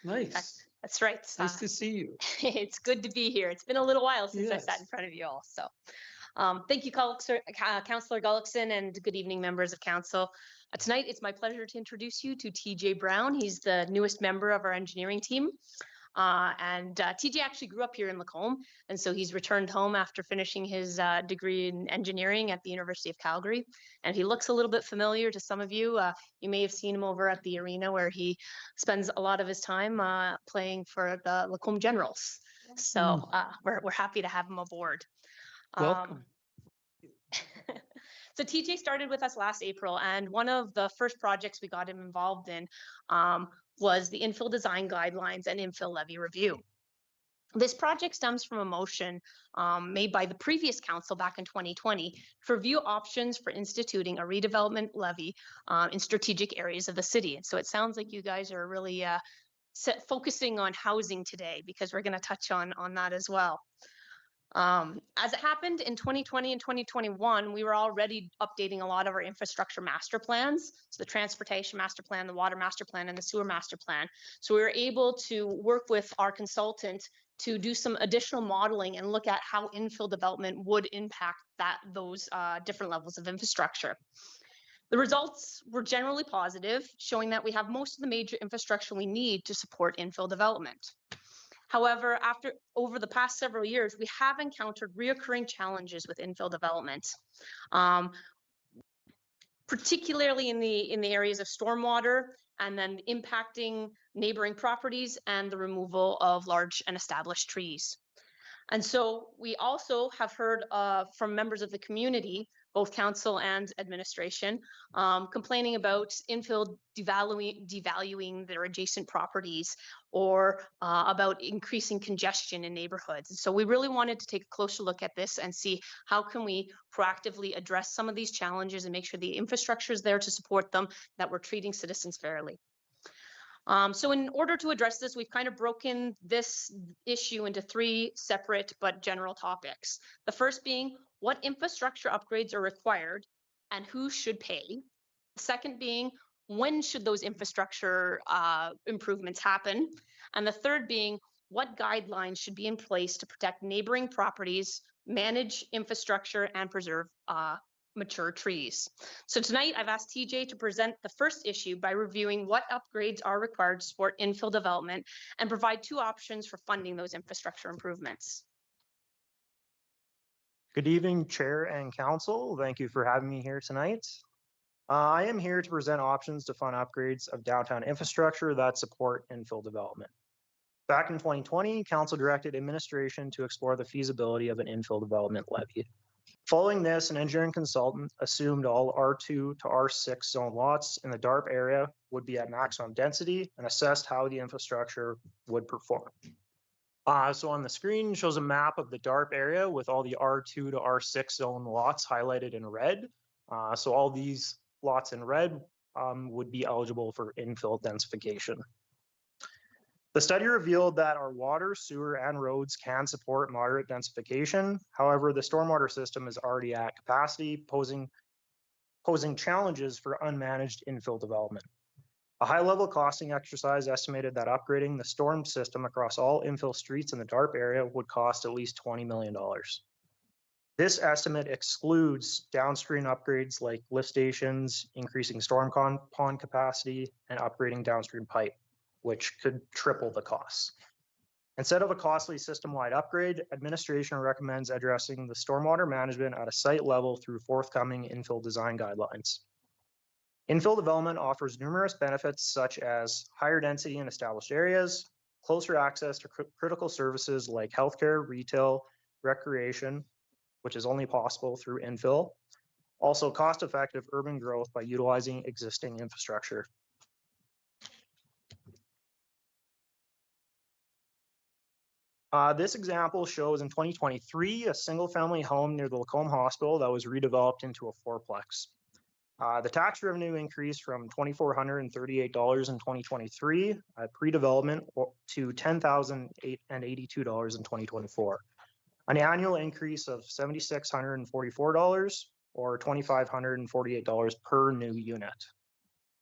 Nice. That's right. Nice to see you. It's good to be here. It's been a little while since I sat Yes. in front of you all. So thank you, Councillor Gullickson, and good evening, members of council. Tonight, it's my pleasure to introduce you to TJ Brown. He's the newest member of our engineering team. TJ actually grew up here in Lacombe, and so he's returned home after finishing his degree in engineering at the University of Calgary. And he looks a little bit familiar to some of you. You may have seen him over at the arena where he spends a lot of his time playing for the Lacombe Generals. So we're happy to have him aboard. Welcome. So TJ started with us last April, and one of the first projects we got him involved in was the infill design guidelines and infill levy review. This project stems from a motion made by the previous council back in 2020 to review options for instituting a redevelopment levy in strategic areas of the city. And so it sounds like you guys are really focusing on housing today, because we're going to touch on that as well. As it happened in 2020 and 2021, we were already updating a lot of our infrastructure master plans. So the transportation master plan, the water master plan, and the sewer master plan. So we were able to work with our consultant to do some additional modeling and look at how infill development would impact those different levels of infrastructure. The results were generally positive, showing that we have most of the major infrastructure we need to support infill development. However, over the past several years, we have encountered reoccurring challenges with infill development, particularly in the areas of stormwater, and then impacting neighboring properties and the removal of large and established trees. And so we also have heard from members of the community, both council and administration, complaining about infill devaluing their adjacent properties, or about increasing congestion in neighborhoods. And so we really wanted to take a closer look at this and see how can we proactively address some of these challenges and make sure the infrastructure is there to support them, that we're treating citizens fairly. So in order to address this, we've kind of broken this issue into three separate but general topics. The first being, what infrastructure upgrades are required and who should pay? The second being, when should those infrastructure improvements happen? And the third being, what guidelines should be in place to protect neighboring properties, manage infrastructure, and preserve mature trees. So tonight I've asked TJ to present the first issue by reviewing what upgrades are required to support infill development and provide two options for funding those infrastructure improvements. Good evening, Chair and Council. Thank you for having me here tonight. I am here to present options to fund upgrades of downtown infrastructure that support infill development. Back in 2020, Council directed administration to explore the feasibility of an infill development levy. Following this, an engineering consultant assumed all R2 to R6 zone lots in the DARP area would be at maximum density and assessed how the infrastructure would perform. So on the screen shows a map of the DARP area with all the R2 to R6 zone lots highlighted in red. So all these lots in red would be eligible for infill densification. The study revealed that our water, sewer, and roads can support moderate densification. However, the stormwater system is already at capacity, posing challenges for unmanaged infill development. A high-level costing exercise estimated that upgrading the storm system across all infill streets in the DARP area would cost at least $20 million. This estimate excludes downstream upgrades like lift stations, increasing storm pond capacity, and upgrading downstream pipe, which could triple the costs. Instead of a costly system-wide upgrade, administration recommends addressing the stormwater management at a site level through forthcoming infill design guidelines. Infill development offers numerous benefits such as higher density in established areas, closer access to critical services like healthcare, retail, recreation, which is only possible through infill. Also cost-effective urban growth by utilizing existing infrastructure. This example shows in 2023, a single-family home near the Lacombe Hospital that was redeveloped into a fourplex. The tax revenue increased from $2,438 in 2023 pre-development to $10,082 in 2024, an annual increase of $7,644 or $2,548 per new unit.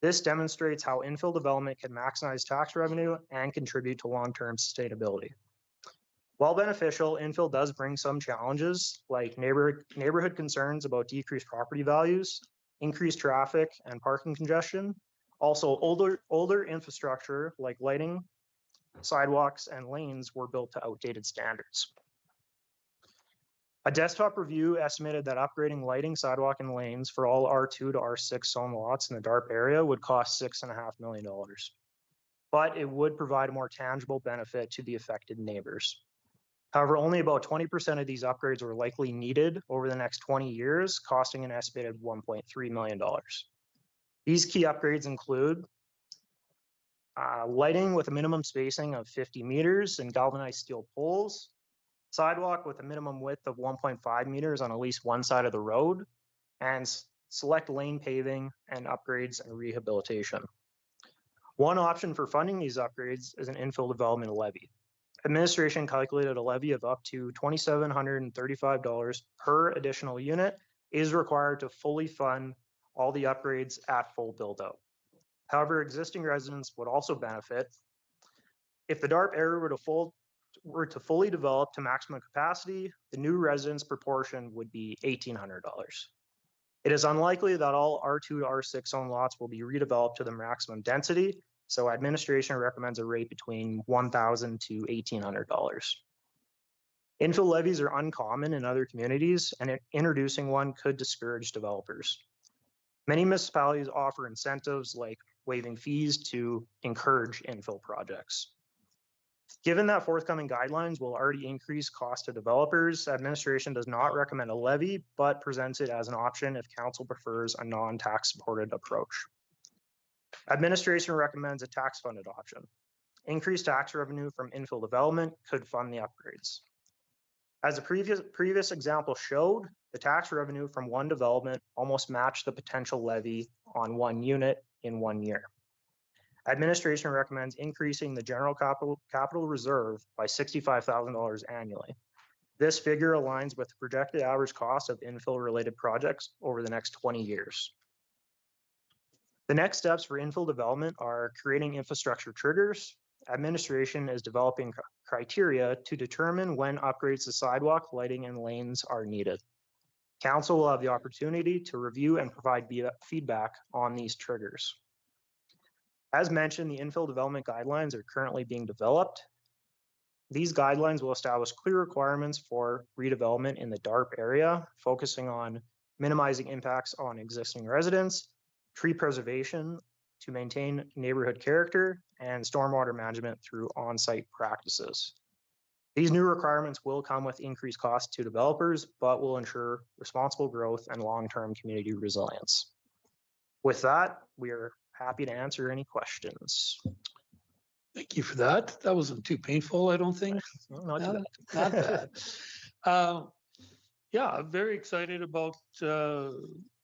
This demonstrates how infill development can maximize tax revenue and contribute to long-term sustainability. While beneficial, infill does bring some challenges like neighborhood concerns about decreased property values, increased traffic and parking congestion. Also, older infrastructure like lighting, sidewalks, and lanes were built to outdated standards. A desktop review estimated that upgrading lighting, sidewalk, and lanes for all R2 to R6 zone lots in the DARP area would cost $6.5 million. But it would provide a more tangible benefit to the affected neighbors. However, only about 20% of these upgrades were likely needed over the next 20 years, costing an estimated $1.3 million. These key upgrades include lighting with a minimum spacing of 50 meters and galvanized steel poles, sidewalk with a minimum width of 1.5 meters on at least one side of the road, and select lane paving and upgrades and rehabilitation. One option for funding these upgrades is an infill development levy. Administration calculated a levy of up to $2,735 per additional unit is required to fully fund all the upgrades at full build-out. However, existing residents would also benefit. If the DARP area were to fully develop to maximum capacity, the new residents proportion would be $1,800. It is unlikely that all R2 to R6 zone lots will be redeveloped to the maximum density, so administration recommends a rate between $1,000 to $1,800. Infill levies are uncommon in other communities, and introducing one could discourage developers. Many municipalities offer incentives like waiving fees to encourage infill projects. Given that forthcoming guidelines will already increase cost to developers, administration does not recommend a levy, but presents it as an option if council prefers a non-tax supported approach. Administration recommends a tax-funded option. Increased tax revenue from infill development could fund the upgrades. As the previous example showed, the tax revenue from one development almost matched the potential levy on one unit in 1 year. Administration recommends increasing the general capital reserve by $65,000 annually. This figure aligns with the projected average cost of infill-related projects over the next 20 years. The next steps for infill development are creating infrastructure triggers. Administration is developing criteria to determine when upgrades to sidewalk, lighting, and lanes are needed. Council will have the opportunity to review and provide feedback on these triggers. As mentioned, the infill development guidelines are currently being developed. These guidelines will establish clear requirements for redevelopment in the DARP area, focusing on minimizing impacts on existing residents, tree preservation to maintain neighborhood character, and stormwater management through on-site practices. These new requirements will come with increased costs to developers, but will ensure responsible growth and long-term community resilience. With that, we are happy to answer any questions. Thank you for that. That wasn't too painful, I don't think. Not too Not bad. Yeah, I'm very excited about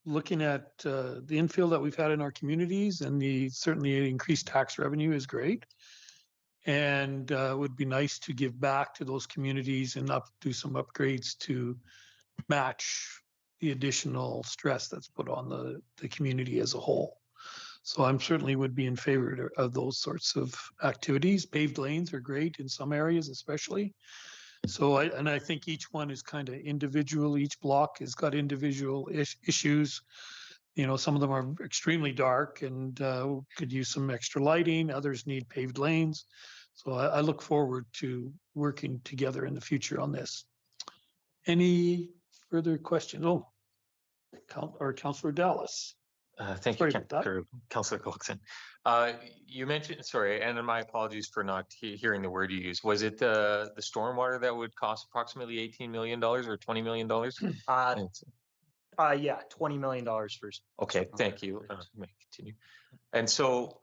looking at the infill that we've had in our communities, and certainly increased tax revenue is great. And it would be nice to give back to those communities and do some upgrades to match the additional stress that's put on the community as a whole. So I'm certainly would be in favor of those sorts of activities. Paved lanes are great in some areas, especially. So I think each one is kind of individual. Each block has got individual issues. You know, some of them are extremely dark and could use some extra lighting. Others need paved lanes. So I look forward to working together in the future on this. Any further questions? Oh, Councillor Dallas. Thank you, Councillor Gullickson. You mentioned, sorry, and my apologies for not hearing the word you used. Was it the stormwater that would cost approximately $18 million or $20 million? Yeah, $20 million first. Okay, thank you. May continue. And so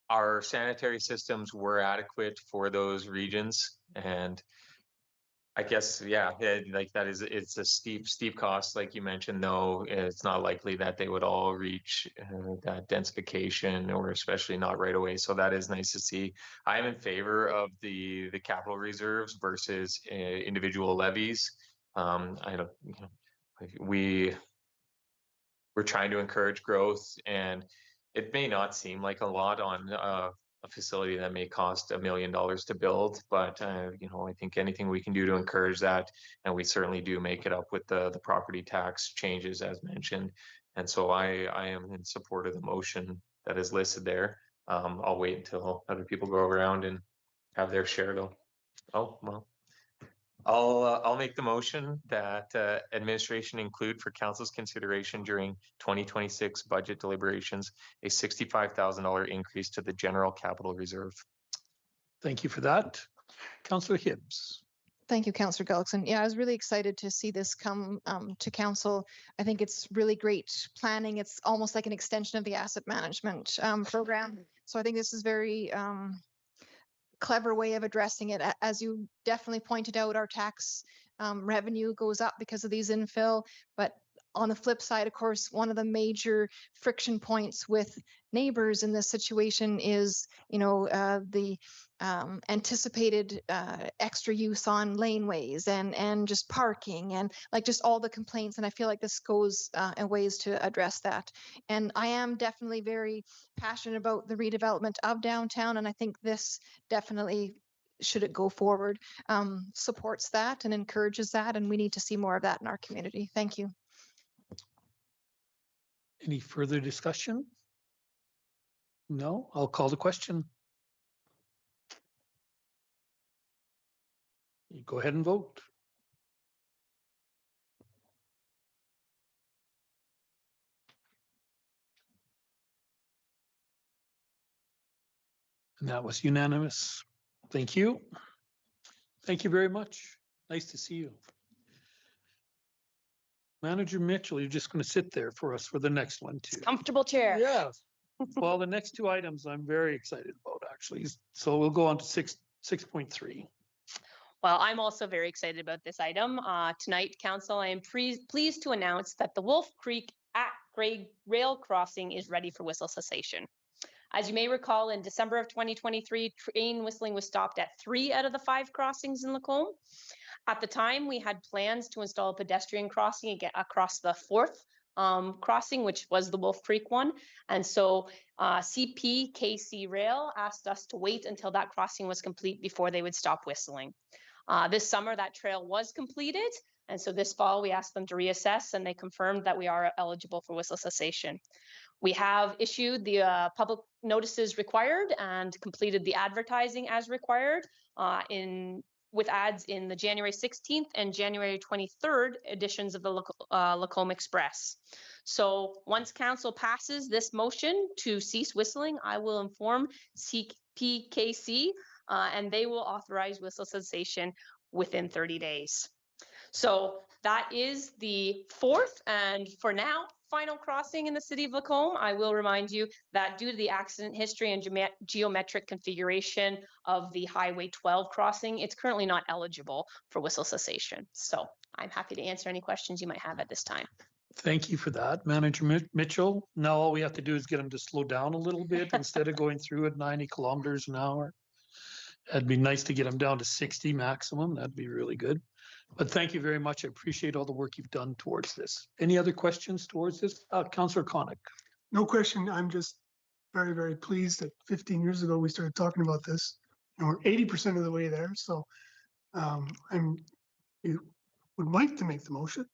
our sanitary systems were adequate for those regions And I guess, yeah, like that is, it's a steep cost, like you mentioned, though. It's not likely that they would all reach that densification, or especially not right away. So that is nice to see. I am in favor of the capital reserves versus individual levies. I don't, you know, we're trying to encourage growth, and it may not seem like a lot on a facility that may cost $1 million to build, but you know, I think anything we can do to encourage that, and we certainly do make it up with the property tax changes as mentioned. And so I am in support of the motion that is listed there. I'll wait until other people go around and have their share though. Oh, well. I'll make the motion that administration include for council's consideration during 2026 budget deliberations a $65,000 increase to the general capital reserve. Thank you for that. Councillor Hibbs. Thank you, Councillor Gullickson. Yeah, I was really excited to see this come to council. I think it's really great planning. It's almost like an extension of the asset management program. So I think this is very clever way of addressing it. As you definitely pointed out, our tax revenue goes up because of these infill, but on the flip side, of course, one of the major friction points with neighbors in this situation is, you know, the anticipated extra use on laneways and just parking and like just all the complaints. And I feel like this goes in ways to address that. And I am definitely very passionate about the redevelopment of downtown. And I think this definitely, should it go forward, supports that and encourages that. And we need to see more of that in our community. Thank you. Any further discussion? No, I'll call the question. You go ahead and vote. And that was unanimous. Thank you. Thank you very much. Nice to see you. Manager Mitchell, you're just going to sit there for us for the next one too. Comfortable chair. Yes. Well, the next two items I'm very excited about actually. So we'll go on to 6.3. Well, I'm also very excited about this item. Tonight, Council, I am pleased to announce that the Wolf Creek at-grade rail crossing is ready for whistle cessation. As you may recall, in December of 2023, train whistling was stopped at 3 out of the 5 crossings in Lacombe. At the time, we had plans to install a pedestrian crossing again across the 4th crossing, which was the Wolf Creek one. And so CPKC Rail asked us to wait until that crossing was complete before they would stop whistling. This summer, that trail was completed. And so this fall, we asked them to reassess, and they confirmed that we are eligible for whistle cessation. We have issued the public notices required and completed the advertising as required with ads in the January 16th and January 23rd editions of the Lacombe Express. So once council passes this motion to cease whistling, I will inform CPKC and they will authorize whistle cessation within 30 days. So that is the 4th and for now, final crossing in the city of Lacombe. I will remind you that due to the accident history and geometric configuration of the Highway 12 crossing, it's currently not eligible for whistle cessation. So I'm happy to answer any questions you might have at this time. Thank you for that, Manager Mitchell. Now all we have to do is get them to slow down a little bit instead of going through at 90 kilometers an hour. It'd be nice to get them down to 60 maximum. That'd be really good. But thank you very much. I appreciate all the work you've done towards this. Any other questions towards this? Councillor Connick. No question. I'm just very, very pleased that 15 years ago we started talking about this and we're 80% of the way there. So you would like to make the motion.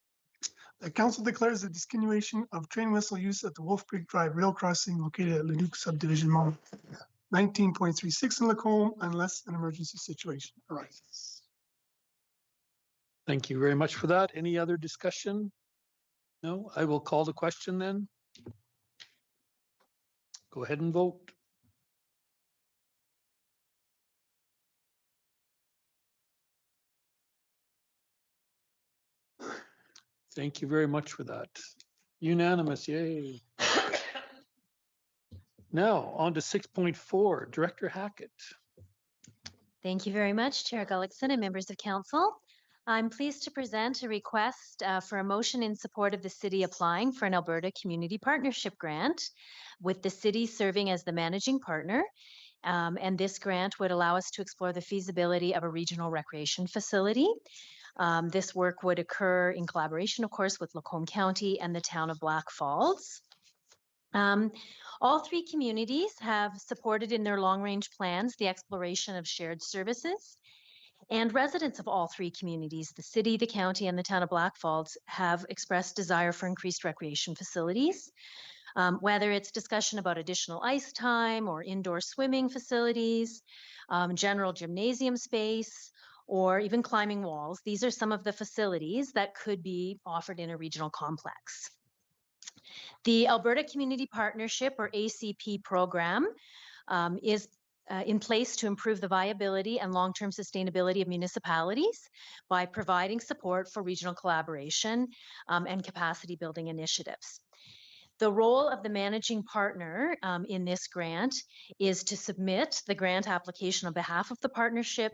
The council declares the discontinuation of train whistle use at the Wolf Creek Drive rail crossing located at Leduc Subdivision Mall 19.36 in Lacombe unless an emergency situation arises. Thank you very much for that. Any other discussion? No, I will call the question then. Go ahead and vote. Thank you very much for that. Unanimous, yay. Now on to 6.4, Director Hackett. Thank you very much, Chair Gullickson and members of council. I'm pleased to present a request for a motion in support of the city applying for an Alberta Community Partnership Grant, with the city serving as the managing partner. And this grant would allow us to explore the feasibility of a regional recreation facility. This work would occur in collaboration, of course, with Lacombe County and the town of Black Falls. All three communities have supported in their long-range plans the exploration of shared services. And residents of all three communities, the city, the county, and the town of Black Falls, have expressed desire for increased recreation facilities. Whether it's discussion about additional ice time or indoor swimming facilities, general gymnasium space, or even climbing walls, these are some of the facilities that could be offered in a regional complex. The Alberta Community Partnership, or ACP program, is in place to improve the viability and long-term sustainability of municipalities by providing support for regional collaboration and capacity building initiatives. The role of the managing partner in this grant is to submit the grant application on behalf of the partnership,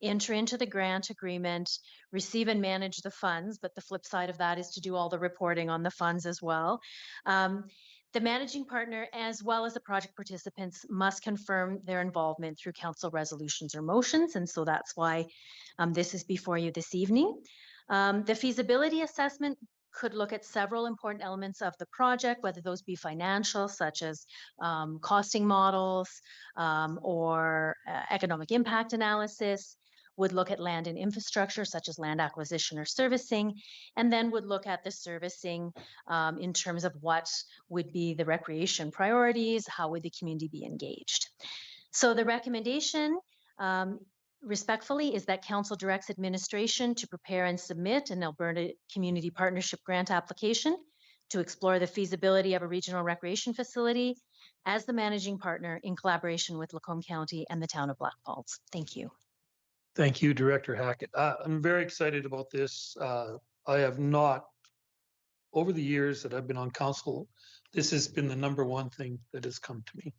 enter into the grant agreement, receive and manage the funds, but the flip side of that is to do all the reporting on the funds as well. The managing partner, as well as the project participants, must confirm their involvement through council resolutions or motions, and so that's why this is before you this evening. The feasibility assessment could look at several important elements of the project, whether those be financial, such as costing models or economic impact analysis, would look at land and infrastructure, such as land acquisition or servicing, and then would look at the servicing in terms of what would be the recreation priorities, how would the community be engaged. So the recommendation respectfully is that council directs administration to prepare and submit an Alberta Community Partnership Grant application to explore the feasibility of a regional recreation facility as the managing partner in collaboration with Lacombe County and the town of Black Falls. Thank you. Thank you, Director Hackett. I'm very excited about this. I have not, over the years that I've been on council, this has been the number one thing that has come to me.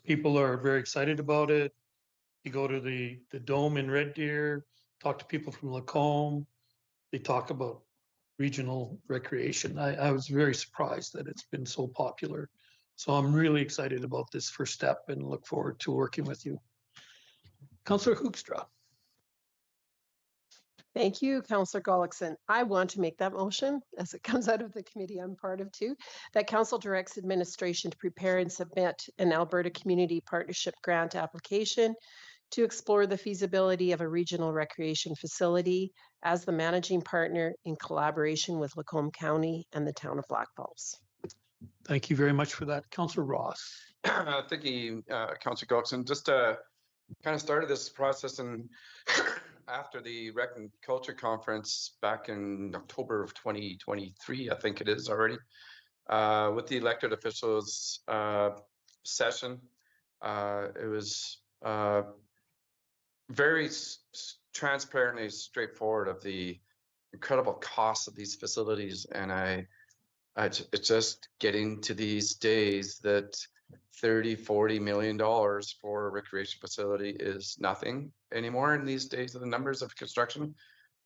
People are very excited about it. You go to the Dome in Red Deer, talk to people from Lacombe, they talk about regional recreation. I was very surprised that it's been so popular. So I'm really excited about this first step and look forward to working with you. Councillor Hoekstra. Thank you, Councillor Gullickson. I want to make that motion as it comes out of the committee I'm part of too, that council directs administration to prepare and submit an Alberta Community Partnership Grant application to explore the feasibility of a regional recreation facility as the managing partner in collaboration with Lacombe County and the town of Black Falls. Thank you very much for that. Councillor Ross. Thank you, Councillor Gullickson. Just kind of started this process and after the Rec and Culture Conference back in October of 2023, I think it is already, with the elected officials session. It was very transparently straightforward of the incredible costs of these facilities. And it's just getting to these days that $30–40 million for a recreation facility is nothing anymore in these days of the numbers of construction.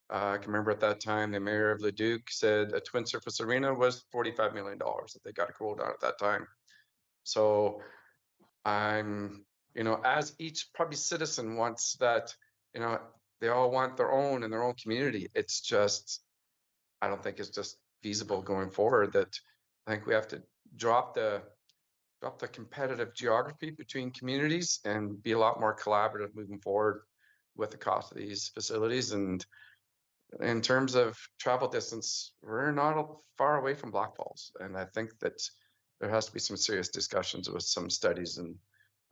I can remember at that time, the mayor of Leduc said a twin surface arena was $45 million that they got rolled out at that time. So I'm, as each probably citizen wants that, they all want their own in their own community. It's just, I don't think it's just feasible going forward. That I think we have to drop the competitive geography between communities and be a lot more collaborative moving forward with the cost of these facilities. And in terms of travel distance, we're not far away from Black Falls. And I think that there has to be some serious discussions with some studies and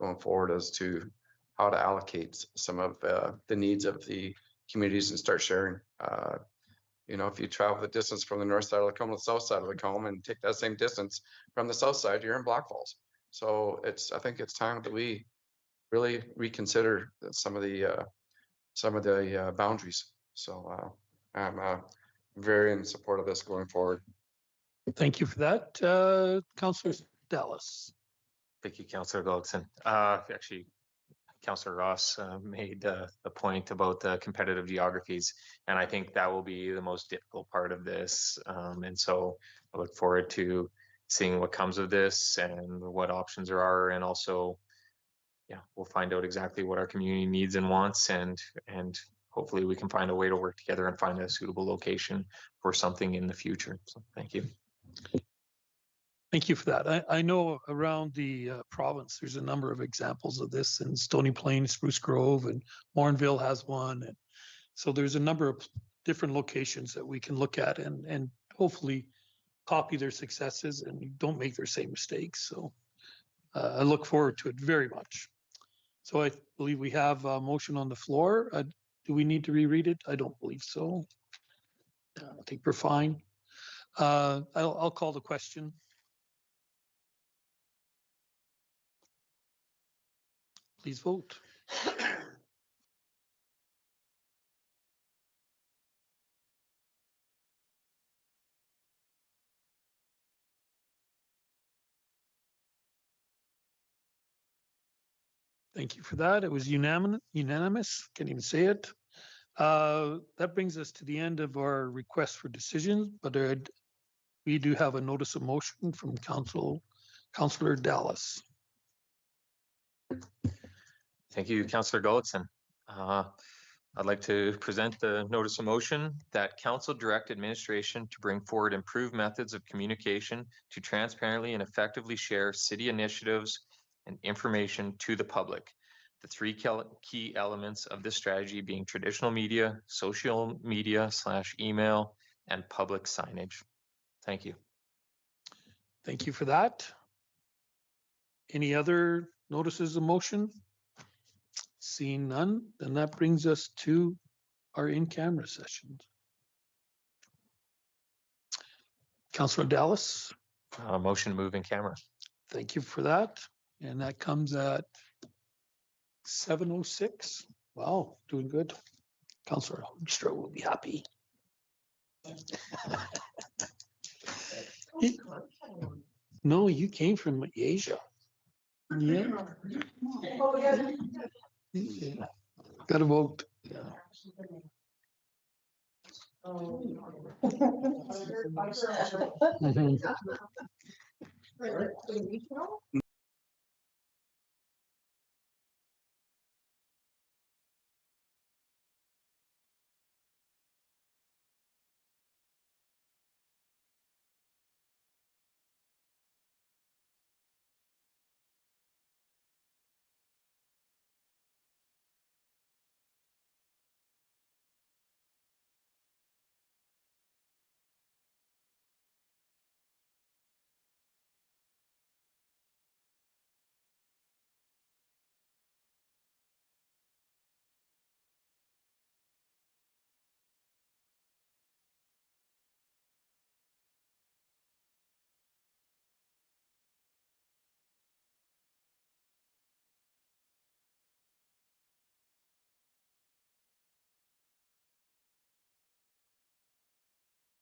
going forward as to how to allocate some of the needs of the communities and start sharing. If you travel the distance from the north side of Lacombe to the south side of Lacombe and take that same distance from the south side, you're in Black Falls. So I think it's time that we really reconsider some of the boundaries. So I'm very in support of this going forward. Thank you for that. Councillor Dallas. Thank you, Councillor Gullickson. Actually, Councillor Ross made the point about the competitive geographies, and I think that will be the most difficult part of this. And so I look forward to seeing what comes of this and what options there are, and also, yeah, we'll find out exactly what our community needs and wants, and hopefully we can find a way to work together and find a suitable location for something in the future. So thank you. Thank you for that. I know around the province, there's a number of examples of this in Stony Plain, Spruce Grove, and Morinville has one. And so there's a number of different locations that we can look at and hopefully copy their successes and don't make their same mistakes. So I look forward to it very much. So I believe we have a motion on the floor. Do we need to reread it? I don't believe so. I think we're fine. I'll call the question. Please vote. Thank you for that. It was unanimous. Can't even say it. That brings us to the end of our request for decisions, but we do have a notice of motion from Councillor Dallas. Thank you, Councillor Gullickson. I'd like to present the notice of motion that council direct administration to bring forward improved methods of communication to transparently and effectively share city initiatives and information to the public. The three key elements of this strategy being traditional media, social media / email, and public signage. Thank you. Thank you for that. Any other notices of motion? Seeing none, then that brings us to our in-camera sessions. Councillor Dallas. Motion to move in camera. Thank you for that. And that comes at 7:06. Wow, doing good. Councillor Hoekstra will be happy. No, you came from Asia. Yeah. Yeah. Got a vote. Yeah. Mhm.